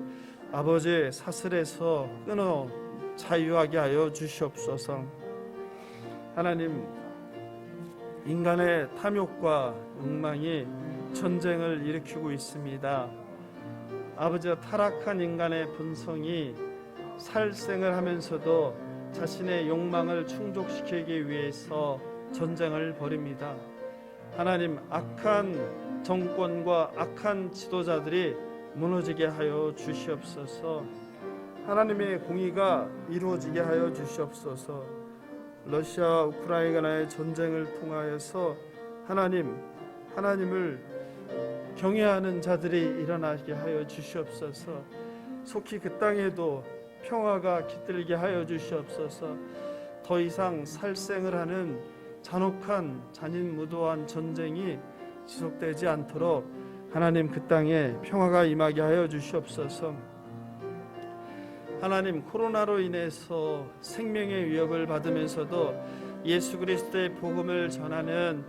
아버지 사슬에서 끊어 자유하게 하여 주시옵소서. 하나님, 인간의 탐욕과 욕망이 전쟁을 일으키고 있습니다. 아버지와 타락한 인간의 본성이 살생을 하면서도 자신의 욕망을 충족시키기 위해서 전쟁을 벌입니다. 하나님, 악한 정권과 악한 지도자들이 무너지게 하여 주시옵소서. 하나님의 공의가 이루어지게 하여 주시옵소서. 러시아 우크라이나의 전쟁을 통하여서 하나님을 경외하는 자들이 일어나게 하여 주시옵소서. 속히 그 땅에도 평화가 깃들게 하여 주시옵소서. 더 이상 살생을 하는 잔혹한 잔인무도한 전쟁이 지속되지 않도록 하나님 그 땅에 평화가 임하게 하여 주시옵소서. 하나님, 코로나로 인해서 생명의 위협을 받으면서도 예수 그리스도의 복음을 전하는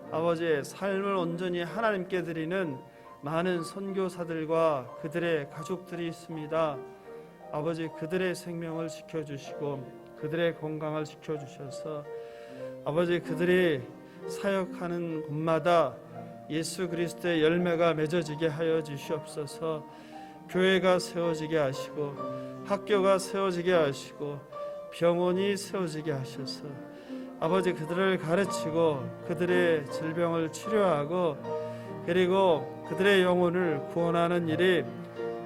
아버지의 삶을 온전히 하나님께 드리는 많은 선교사들과 그들의 가족들이 있습니다. 아버지, 그들의 생명을 지켜주시고 그들의 건강을 지켜주셔서 아버지, 그들이 사역하는 곳마다 예수 그리스도의 열매가 맺어지게 하여 주시옵소서. 교회가 세워지게 하시고 학교가 세워지게 하시고 병원이 세워지게 하셔서 아버지, 그들을 가르치고 그들의 질병을 치료하고 그리고 그들의 영혼을 구원하는 일이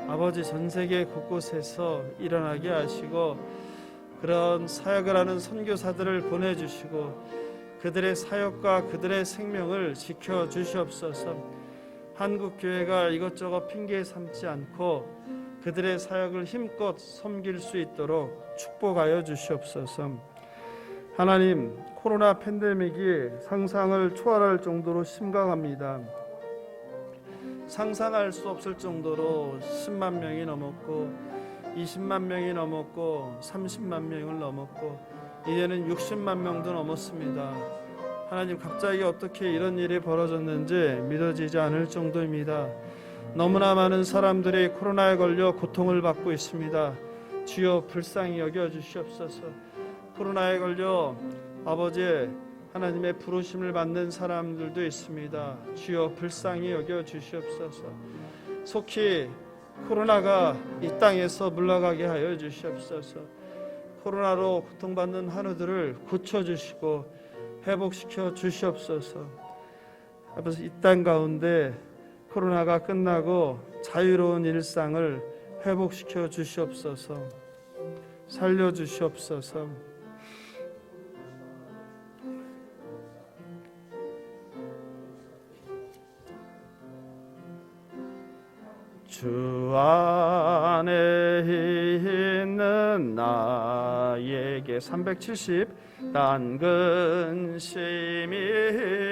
아버지 전 세계 곳곳에서 일어나게 하시고 그런 사역을 하는 선교사들을 보내주시고 그들의 사역과 그들의 생명을 지켜주시옵소서. 한국교회가 이것저것 핑계 삼지 않고 그들의 사역을 힘껏 섬길 수 있도록 축복하여 주시옵소서. 하나님, 코로나 팬데믹이 상상을 초월할 정도로 심각합니다. 상상할 수 없을 정도로 10만 명이 넘었고 20만 명이 넘었고 30만 명을 넘었고 이제는 60만 명도 넘었습니다. 하나님, 갑자기 어떻게 이런 일이 벌어졌는지 믿어지지 않을 정도입니다. 너무나 많은 사람들이 코로나에 걸려 고통을 받고 있습니다. 주여 불쌍히 여겨주시옵소서. 코로나에 걸려 아버지 하나님의 부르심을 받는 사람들도 있습니다. 주여 불쌍히 여겨주시옵소서. 속히 코로나가 이 땅에서 물러가게 하여 주시옵소서. 코로나로 고통받는 한우들을 고쳐주시고 회복시켜 주시옵소서. 아버지, 이 땅 가운데 코로나가 끝나고 자유로운 일상을 회복시켜 주시옵소서. 살려 주시옵소서. 주 안에 있는 나에게 370 딴 근심이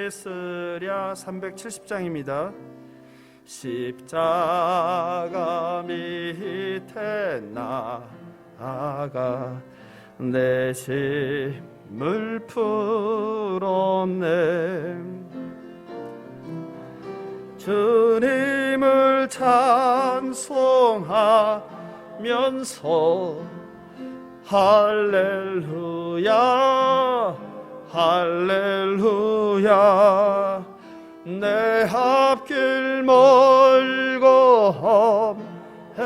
있으랴 370장입니다. 십자가 밑에 나아가 내 짐을 풀었네. 주님을 찬송하면서 할렐루야 할렐루야 내 앞길 멀고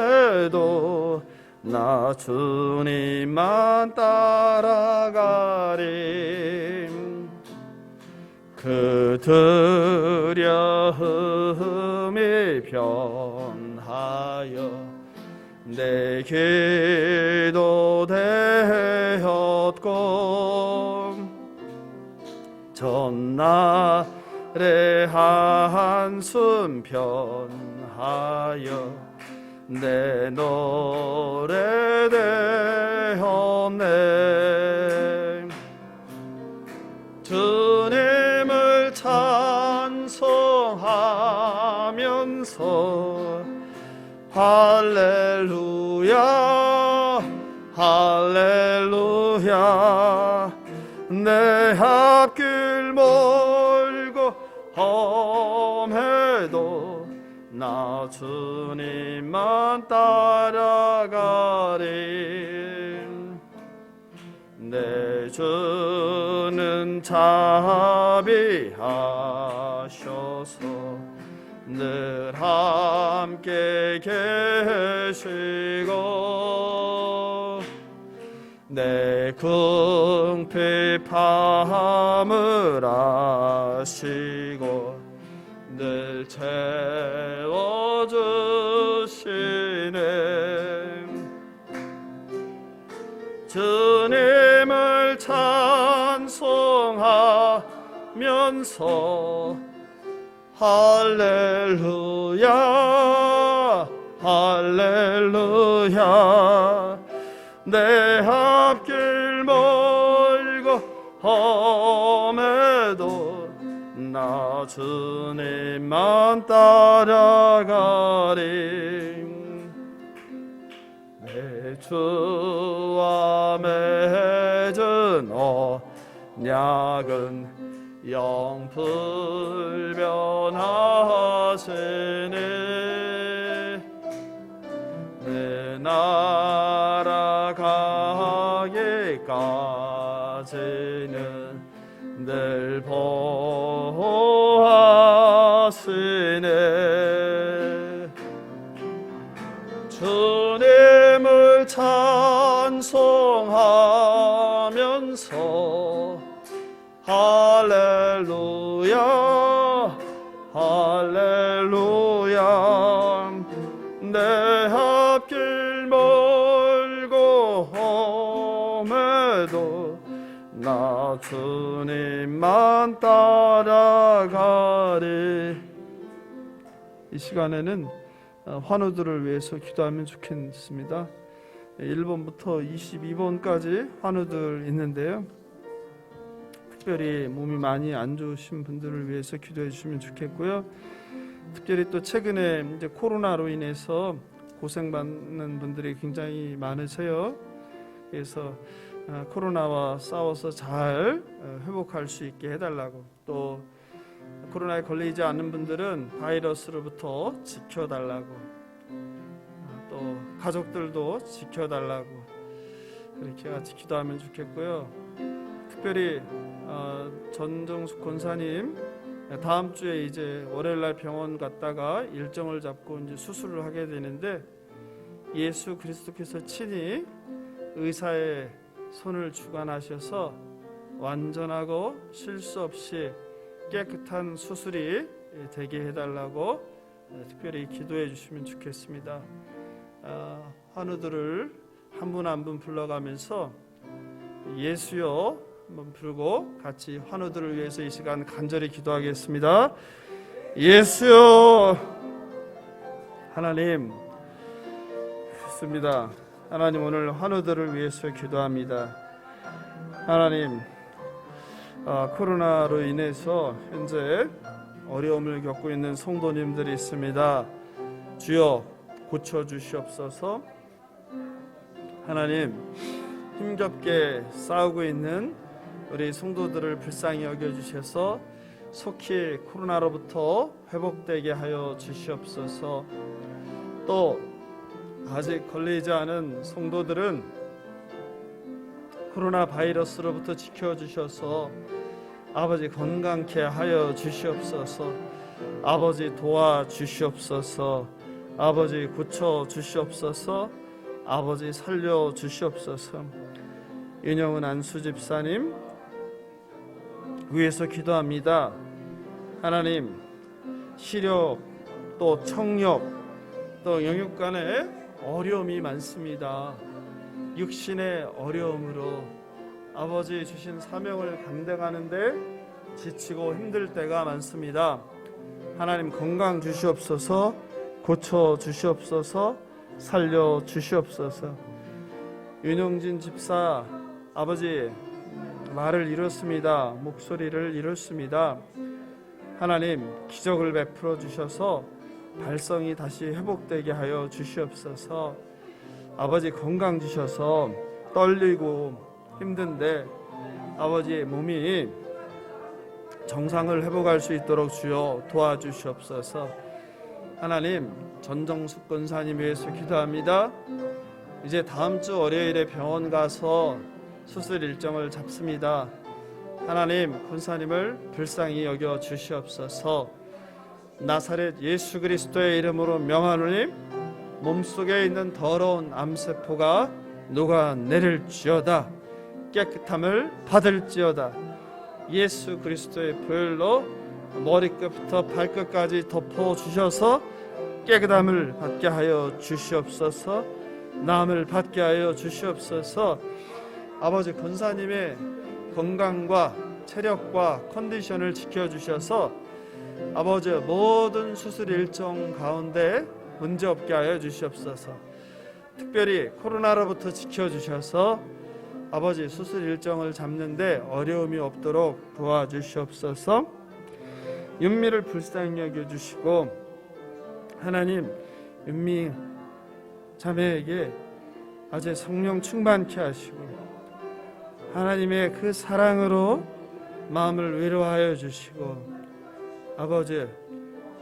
험해도 나 주님만 따라가리. 그 두려움이 변하여 내 기도 되었고 전날의 한숨 변하여 위하여 내 노래 되었네. 주님을 찬송하면서 할렐루야 할렐루야 내 앞길 멀고 험해도 나 주님만 따라가리. 내 주는 자비하셔서 늘 함께 계시고 내 궁핍함을 아시고 늘 채워주시네. 주님을 찬송하면서 할렐루야 할렐루야 내 앞길 멀고 험해도 나 주님만 따라가리. 내 주와 맺은 언약은 영불변하시네. 내 나라 가기까지는 늘 보호하시네. 주님을 찬송하면서 할렐루야 할렐루야 내 앞길 멀고 험해도 나 주님만 따라가리. 이 시간에는 환우들을 위해서 기도하면 좋겠습니다. 1번부터 22번까지 환우들 있는데요. 특별히 몸이 많이 안 좋으신 분들을 위해서 기도해 주시면 좋겠고요. 특별히 또 최근에 이제 코로나로 인해서 고생받는 분들이 굉장히 많으세요. 그래서 코로나와 싸워서 잘 회복할 수 있게 해달라고, 또 코로나에 걸리지 않는 분들은 바이러스로부터 지켜달라고, 또 가족들도 지켜달라고 그렇게 같이 기도하면 좋겠고요. 특별히 전정숙 권사님 다음 주에 이제 월요일날 병원 갔다가 일정을 잡고 이제 수술을 하게 되는데, 예수 그리스도께서 친히 의사의 손을 주관하셔서 완전하고 실수 없이 깨끗한 수술이 되게 해달라고 특별히 기도해 주시면 좋겠습니다. 환우들을 한 분 한 분 불러가면서 예수여 한번 부르고 같이 환우들을 위해서 이 시간 간절히 기도하겠습니다. 예수여. 하나님, 좋습니다. 하나님, 오늘 환우들을 위해서 기도합니다. 하나님, 코로나로 인해서 현재 어려움을 겪고 있는 성도님들이 있습니다. 주여 고쳐주시옵소서. 하나님, 힘겹게 싸우고 있는 우리 성도들을 불쌍히 여겨주셔서 속히 코로나로부터 회복되게 하여 주시옵소서. 또 아직 걸리지 않은 성도들은 코로나 바이러스로부터 지켜주셔서 아버지 건강케 하여 주시옵소서. 아버지 도와주시옵소서. 아버지 고쳐주시옵소서. 아버지 살려주시옵소서. 윤영은 안수 집사님 위해서 기도합니다. 하나님, 시력 또 청력 또 영육 간에 어려움이 많습니다. 육신의 어려움으로 아버지 주신 사명을 감당하는데 지치고 힘들 때가 많습니다. 하나님 건강 주시옵소서. 고쳐 주시옵소서. 살려 주시옵소서. 윤영진 집사 아버지 말을 잃었습니다. 목소리를 잃었습니다. 하나님 기적을 베풀어 주셔서 발성이 다시 회복되게 하여 주시옵소서. 아버지 건강 주셔서 떨리고 힘든데 아버지의 몸이 정상을 회복할 수 있도록 주여 도와주시옵소서. 하나님 전정숙 권사님 위해서 기도합니다. 이제 다음 주 월요일에 병원 가서 수술 일정을 잡습니다. 하나님 권사님을 불쌍히 여겨 주시옵소서. 나사렛 예수 그리스도의 이름으로 명하노니 몸속에 있는 더러운 암세포가 녹아내릴지어다. 깨끗함을 받을지어다. 예수 그리스도의 보혈로 머리끝부터 발끝까지 덮어주셔서 깨끗함을 받게 하여 주시옵소서. 나음을 받게 하여 주시옵소서. 아버지 권사님의 건강과 체력과 컨디션을 지켜주셔서 아버지 모든 수술 일정 가운데 문제없게 하여 주시옵소서. 특별히 코로나로부터 지켜주셔서 아버지 수술 일정을 잡는데 어려움이 없도록 도와주시옵소서. 윤미를 불쌍히 여겨주시고 하나님 윤미 자매에게 아주 성령 충만케 하시고 하나님의 그 사랑으로 마음을 위로하여 주시고 아버지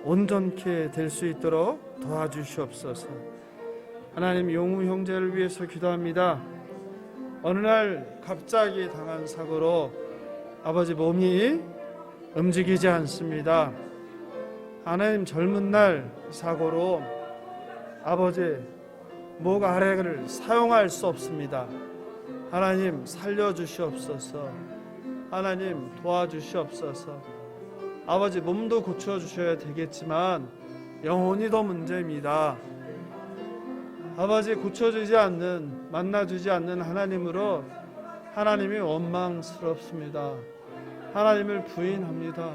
온전케 될 수 있도록 도와주시옵소서. 하나님 용우 형제를 위해서 기도합니다. 어느 날 갑자기 당한 사고로 아버지 몸이 움직이지 않습니다. 하나님 젊은 날 사고로 아버지 목 아래를 사용할 수 없습니다. 하나님 살려주시옵소서. 하나님 도와주시옵소서. 아버지 몸도 고쳐주셔야 되겠지만 영혼이 더 문제입니다. 아버지 고쳐주지 않는 만나주지 않는 하나님으로 하나님이 원망스럽습니다. 하나님을 부인합니다.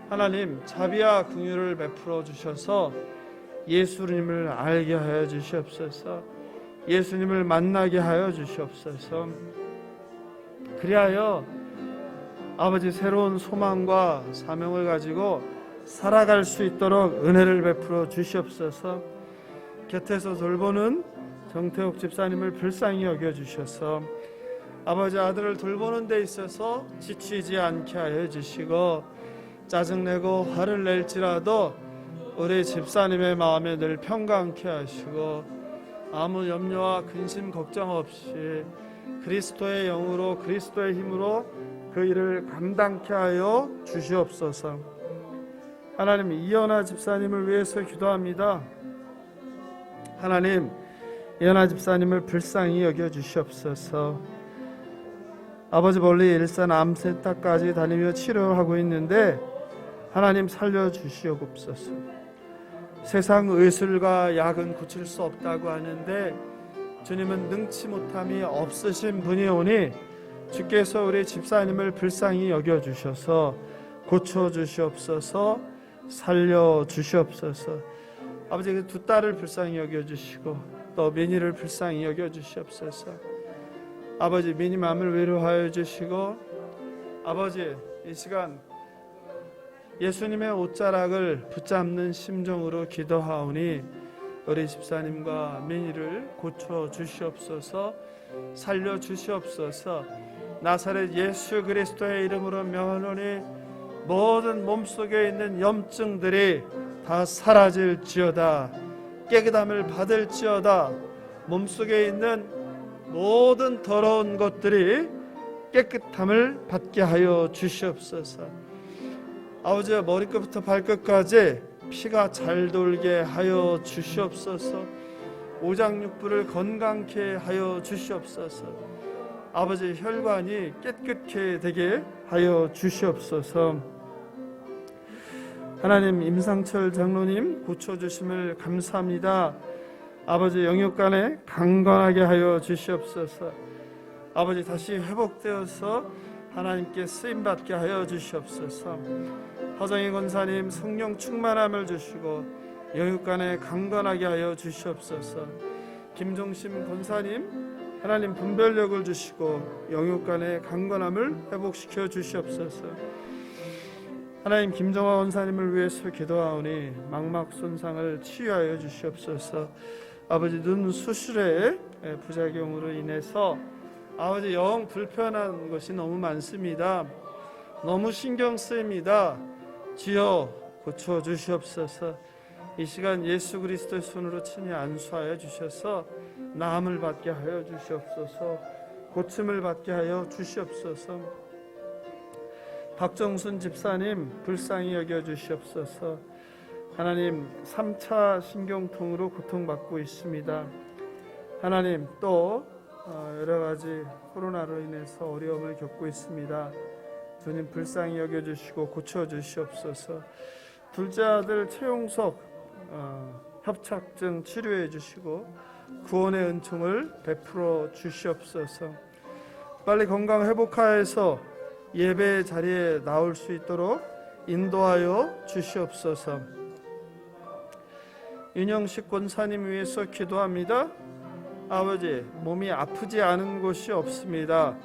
하나님 자비와 긍휼을 베풀어 주셔서 예수님을 알게 하여 주시옵소서. 예수님을 만나게 하여 주시옵소서. 그리하여 아버지 새로운 소망과 사명을 가지고 살아갈 수 있도록 은혜를 베풀어 주시옵소서. 곁에서 돌보는 정태욱 집사님을 불쌍히 여겨주셔서 아버지 아들을 돌보는 데 있어서 지치지 않게 하여 주시고 짜증내고 화를 낼지라도 우리 집사님의 마음에 늘 평강케 하시고 아무 염려와 근심 걱정 없이 그리스도의 영으로 그리스도의 힘으로 그 일을 감당케 하여 주시옵소서. 하나님 이연아 집사님을 위해서 기도합니다. 하나님 이연아 집사님을 불쌍히 여겨 주시옵소서. 아버지 멀리 일산 암센터까지 다니며 치료하고 있는데 하나님 살려주시옵소서. 세상 의술과 약은 고칠 수 없다고 하는데 주님은 능치 못함이 없으신 분이 오니 주께서 우리 집사님을 불쌍히 여겨주셔서 고쳐주시옵소서. 살려주시옵소서. 아버지 그 두 딸을 불쌍히 여겨주시고 또 민희를 불쌍히 여겨주시옵소서. 아버지 민희 마음을 위로하여 주시고 아버지 이 시간 예수님의 옷자락을 붙잡는 심정으로 기도하오니 우리 집사님과 민희를 고쳐주시옵소서. 살려주시옵소서. 나사렛 예수 그리스도의 이름으로 명하노니 모든 몸속에 있는 염증들이 다 사라질지어다. 깨끗함을 받을지어다. 몸속에 있는 모든 더러운 것들이 깨끗함을 받게 하여 주시옵소서. 아버지 머리끝부터 발끝까지 피가 잘 돌게 하여 주시옵소서. 오장육부를 건강케 하여 주시옵소서. 아버지 혈관이 깨끗게 되게 하여 주시옵소서. 하나님 임상철 장로님 고쳐주심을 감사합니다. 아버지 영육간에 강건하게 하여 주시옵소서. 아버지 다시 회복되어서 하나님께 쓰임받게 하여 주시옵소서. 허정희 권사님 성령 충만함을 주시고 영육간에 강건하게 하여 주시옵소서. 김종심 권사님 하나님 분별력을 주시고 영육간의 강건함을 회복시켜 주시옵소서. 하나님 김정화 원사님을 위해서 기도하오니 망막 손상을 치유하여 주시옵소서. 아버지 눈 수술의 부작용으로 인해서 아버지 영 불편한 것이 너무 많습니다. 너무 신경 쓰입니다. 주여 고쳐 주시옵소서. 이 시간 예수 그리스도의 손으로 친히 안수하여 주셔서 나음을 받게 하여 주시옵소서. 고침을 받게 하여 주시옵소서. 박정순 집사님 불쌍히 여겨 주시옵소서. 하나님 3차 신경통으로 고통받고 있습니다. 하나님 또 여러 가지 코로나로 인해서 어려움을 겪고 있습니다. 주님 불쌍히 여겨 주시고 고쳐 주시옵소서. 둘째 아들 최용석 협착증 치료해 주시고 구원의 은총을 베풀어 주시옵소서. 빨리 건강 회복하여서 예배 자리에 나올 수 있도록 인도하여 주시옵소서. 윤영식 권사님 위해서 기도합니다. 아버지 몸이 아프지 않은 곳이 없습니다.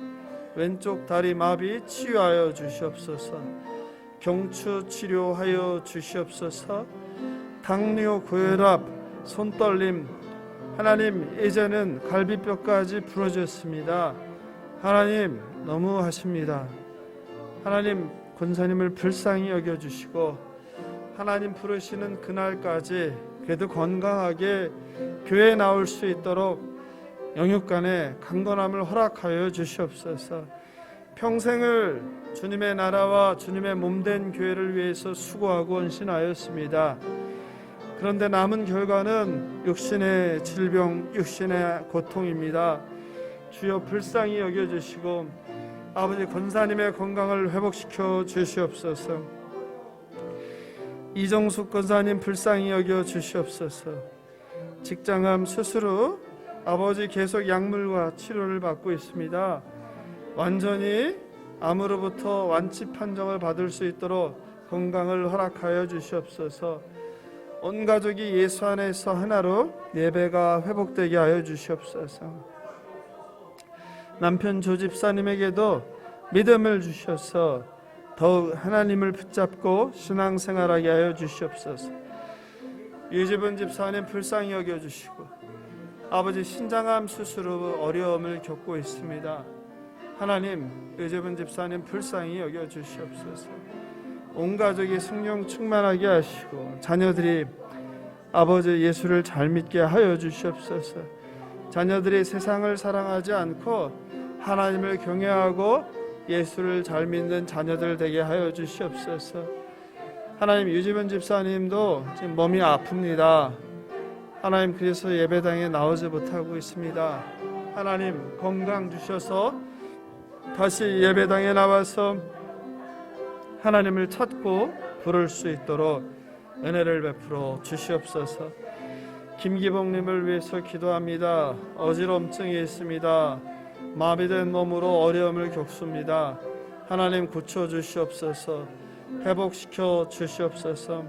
왼쪽 다리 마비 치유하여 주시옵소서. 경추 치료하여 주시옵소서. 당뇨, 고혈압, 손떨림, 하나님 이제는 갈비뼈까지 부러졌습니다. 하나님 너무하십니다. 하나님 권사님을 불쌍히 여겨주시고 하나님 부르시는 그날까지 그래도 건강하게 교회에 나올 수 있도록 영육간에 강건함을 허락하여 주시옵소서. 평생을 주님의 나라와 주님의 몸된 교회를 위해서 수고하고 헌신하였습니다. 그런데 남은 결과는 육신의 질병, 육신의 고통입니다. 주여 불쌍히 여겨주시고 아버지 권사님의 건강을 회복시켜 주시옵소서. 이정숙 권사님 불쌍히 여겨 주시옵소서. 직장암 수술 후 아버지 계속 약물과 치료를 받고 있습니다. 완전히 암으로부터 완치 판정을 받을 수 있도록 건강을 허락하여 주시옵소서. 온 가족이 예수 안에서 하나로 예배가 회복되게 하여 주시옵소서. 남편 조집사님에게도 믿음을 주셔서 더욱 하나님을 붙잡고 신앙생활하게 하여 주시옵소서. 유지분 집사님 불쌍히 여겨주시고 아버지 신장암 수술 후 어려움을 겪고 있습니다. 하나님 유지분 집사님 불쌍히 여겨주시옵소서. 온 가족이 성령 충만하게 하시고 자녀들이 아버지 예수를 잘 믿게 하여 주시옵소서. 자녀들이 세상을 사랑하지 않고 하나님을 경외하고 예수를 잘 믿는 자녀들 되게 하여 주시옵소서. 하나님 유지분 집사님도 지금 몸이 아픕니다. 하나님 그래서 예배당에 나오지 못하고 있습니다. 하나님 건강 주셔서 다시 예배당에 나와서 하나님을 찾고 부를 수 있도록 은혜를 베풀어 주시옵소서. 김기봉님을 위해서 기도합니다. 어지럼증이 있습니다. 마비된 몸으로 어려움을 겪습니다. 하나님 고쳐주시옵소서. 회복시켜 주시옵소서.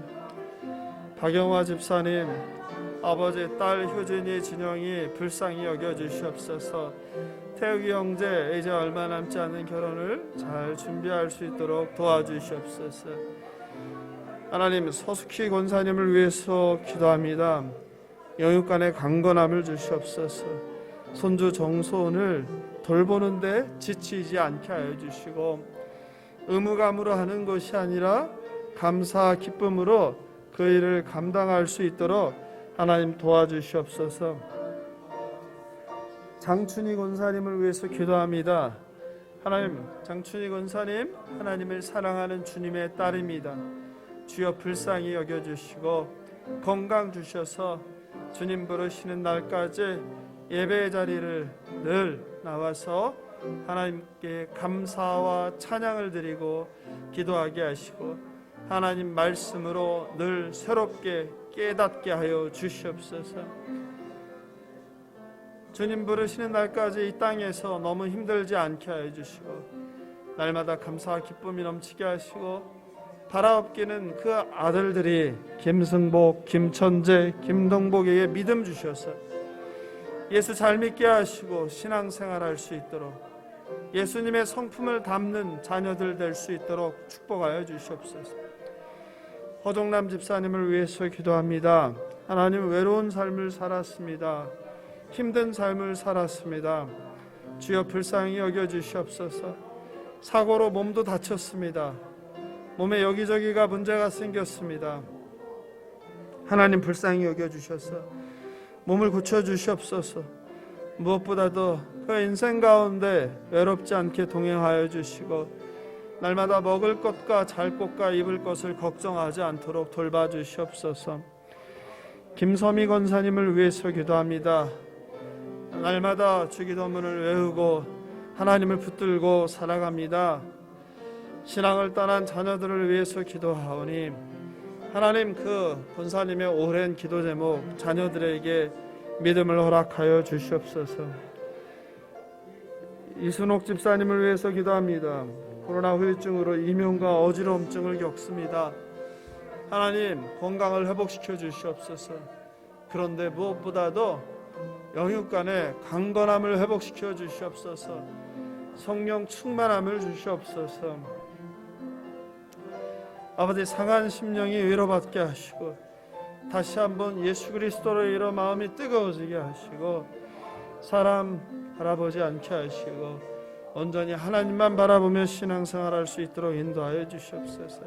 박영화 집사님 아버지 딸 효진이 진영이 불쌍히 여겨주시옵소서. 태욱이 형제 이제 얼마 남지 않은 결혼을 잘 준비할 수 있도록 도와주시옵소서. 하나님 서숙희 권사님을 위해서 기도합니다. 영육간의 강건함을 주시옵소서. 손주 정소원을 돌보는데 지치지 않게 하여 주시고 의무감으로 하는 것이 아니라 감사 기쁨으로 그 일을 감당할 수 있도록 하나님 도와주시옵소서. 장춘희 권사님을 위해서 기도합니다. 하나님 장춘희 권사님 하나님을 사랑하는 주님의 딸입니다. 주여 불쌍히 여겨주시고 건강 주셔서 주님 부르시는 날까지 예배 자리를 늘 나와서 하나님께 감사와 찬양을 드리고 기도하게 하시고 하나님 말씀으로 늘 새롭게 깨닫게 하여 주시옵소서. 주님 부르시는 날까지 이 땅에서 너무 힘들지 않게 하여 주시고 날마다 감사와 기쁨이 넘치게 하시고 바라옵기는 그 아들들이 김승복, 김천재, 김동복에게 믿음 주셔서 예수 잘 믿게 하시고 신앙생활할 수 있도록 예수님의 성품을 담는 자녀들 될 수 있도록 축복하여 주시옵소서. 허종남 집사님을 위해서 기도합니다. 하나님, 외로운 삶을 살았습니다. 힘든 삶을 살았습니다. 주여 불쌍히 여겨 주시옵소서. 사고로 몸도 다쳤습니다. 몸에 여기저기가 문제가 생겼습니다. 하나님 불쌍히 여겨 주셔서 몸을 고쳐 주시옵소서. 무엇보다도 그 인생 가운데 외롭지 않게 동행하여 주시고 날마다 먹을 것과 잘 것과 입을 것을 걱정하지 않도록 돌봐 주시옵소서. 김서미 권사님을 위해서 기도합니다. 날마다 주기도문을 외우고 하나님을 붙들고 살아갑니다. 신앙을 떠난 자녀들을 위해서 기도하오니 하나님, 그 권사님의 오랜 기도 제목 자녀들에게 믿음을 허락하여 주시옵소서. 이순옥 집사님을 위해서 기도합니다. 코로나 후유증으로 이명과 어지러움증을 겪습니다. 하나님, 건강을 회복시켜 주시옵소서. 그런데 무엇보다도 영육간의 강건함을 회복시켜 주시옵소서. 성령 충만함을 주시옵소서. 아버지, 상한 심령이 위로받게 하시고 다시 한번 예수 그리스도로 인해 마음이 뜨거워지게 하시고 사람 바라보지 않게 하시고 온전히 하나님만 바라보며 신앙생활할 수 있도록 인도하여 주시옵소서.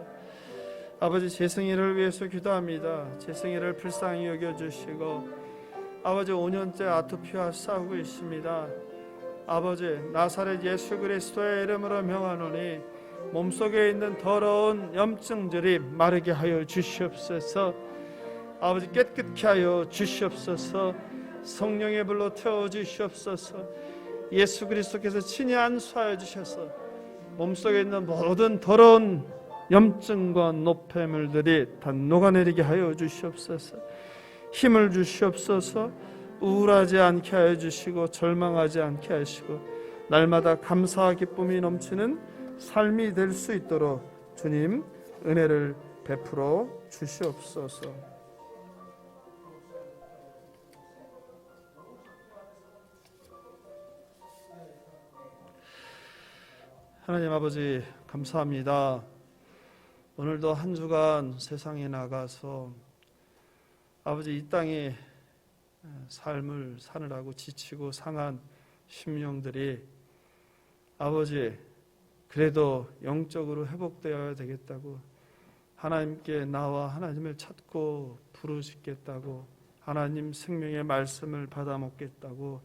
아버지, 재승이를 위해서 기도합니다. 재승이를 불쌍히 여겨주시고 아버지, 5년째 아토피와 싸우고 있습니다. 아버지, 나사렛 예수 그리스도의 이름으로 명하노니 몸속에 있는 더러운 염증들이 마르게 하여 주시옵소서. 아버지, 깨끗게 하여 주시옵소서. 성령의 불로 태워 주시옵소서. 예수 그리스도께서 친히 안수하여 주셔서 몸속에 있는 모든 더러운 염증과 노폐물들이 다 녹아내리게 하여 주시옵소서. 힘을 주시옵소서. 우울하지 않게 하여 주시고 절망하지 않게 하시고 날마다 감사와 기쁨이 넘치는 삶이 될 수 있도록 주님 은혜를 베풀어 주시옵소서. 하나님 아버지, 감사합니다. 오늘도 한 주간 세상에 나가서 아버지, 이 땅에 삶을 사느라고 지치고 상한 심령들이 아버지, 그래도 영적으로 회복되어야 되겠다고 하나님께 나와 하나님을 찾고 부르짖겠다고 하나님 생명의 말씀을 받아 먹겠다고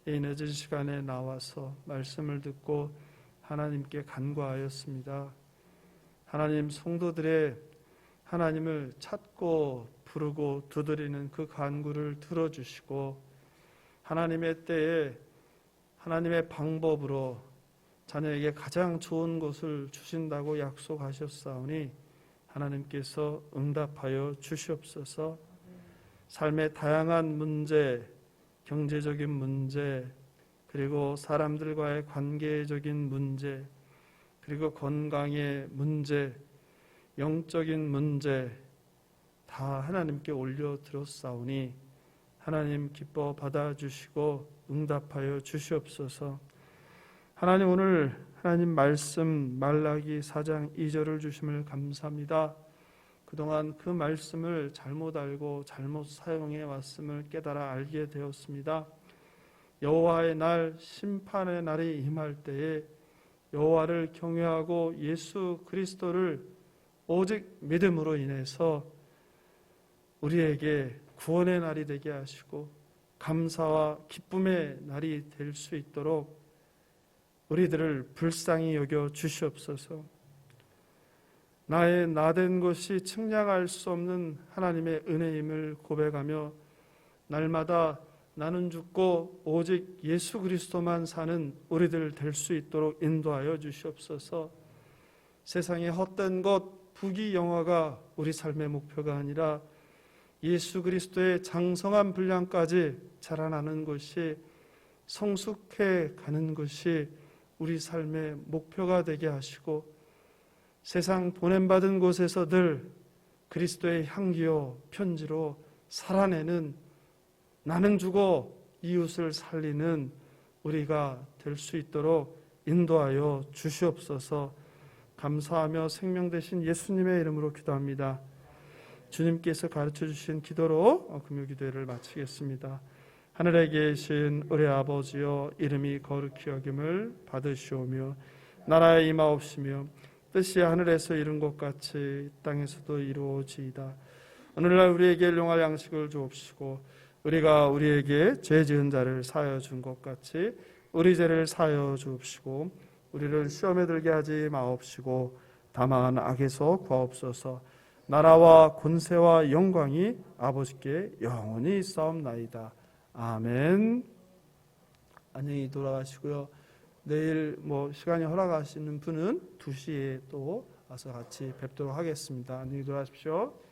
이 늦은 시간에 나와서 말씀을 듣고 하나님께 간구하였습니다. 하나님, 성도들의 하나님을 찾고 부르고 두드리는 그 간구를 들어주시고 하나님의 때에 하나님의 방법으로 자녀에게 가장 좋은 것을 주신다고 약속하셨사오니 하나님께서 응답하여 주시옵소서. 삶의 다양한 문제, 경제적인 문제, 그리고 사람들과의 관계적인 문제, 그리고 건강의 문제, 영적인 문제 다 하나님께 올려드렸사오니 하나님 기뻐 받아주시고 응답하여 주시옵소서. 하나님, 오늘 하나님 말씀 말라기 4장 2절을 주심을 감사합니다. 그동안 그 말씀을 잘못 알고 잘못 사용해 왔음을 깨달아 알게 되었습니다. 여호와의 날, 심판의 날이 임할 때에 여호와를 경외하고 예수 그리스도를 오직 믿음으로 인해서 우리에게 구원의 날이 되게 하시고 감사와 기쁨의 날이 될 수 있도록 우리들을 불쌍히 여겨 주시옵소서. 나의 나된 것이 측량할 수 없는 하나님의 은혜임을 고백하며 날마다 나는 죽고 오직 예수 그리스도만 사는 우리들 될 수 있도록 인도하여 주시옵소서. 세상의 헛된 것, 부귀영화가 우리 삶의 목표가 아니라 예수 그리스도의 장성한 분량까지 자라나는 것이, 성숙해 가는 것이 우리 삶의 목표가 되게 하시고 세상 보냄받은 곳에서 늘 그리스도의 향기요 편지로 살아내는, 나는 주고 이웃을 살리는 우리가 될 수 있도록 인도하여 주시옵소서. 감사하며 생명 되신 예수님의 이름으로 기도합니다. 주님께서 가르쳐 주신 기도로 금요기도회를 마치겠습니다. 하늘에 계신 우리 아버지여, 이름이 거룩히 여김을 받으시오며 나라에 임하옵시며 뜻이 하늘에서 이룬 것 같이 땅에서도 이루어지이다. 오늘날 우리에게 일용할 양식을 주옵시고 우리가 우리에게 죄 지은 자를 사하여 준 것 같이 우리 죄를 사하여 주옵시고 우리를 시험에 들게 하지 마옵시고 다만 악에서 구하옵소서. 나라와 권세와 영광이 아버지께 영원히 있사옵나이다. 아멘. 안녕히 돌아가시고요. 내일 시간이 허락하시는 분은 2시에 또 와서 같이 뵙도록 하겠습니다. 안녕히 돌아가십시오.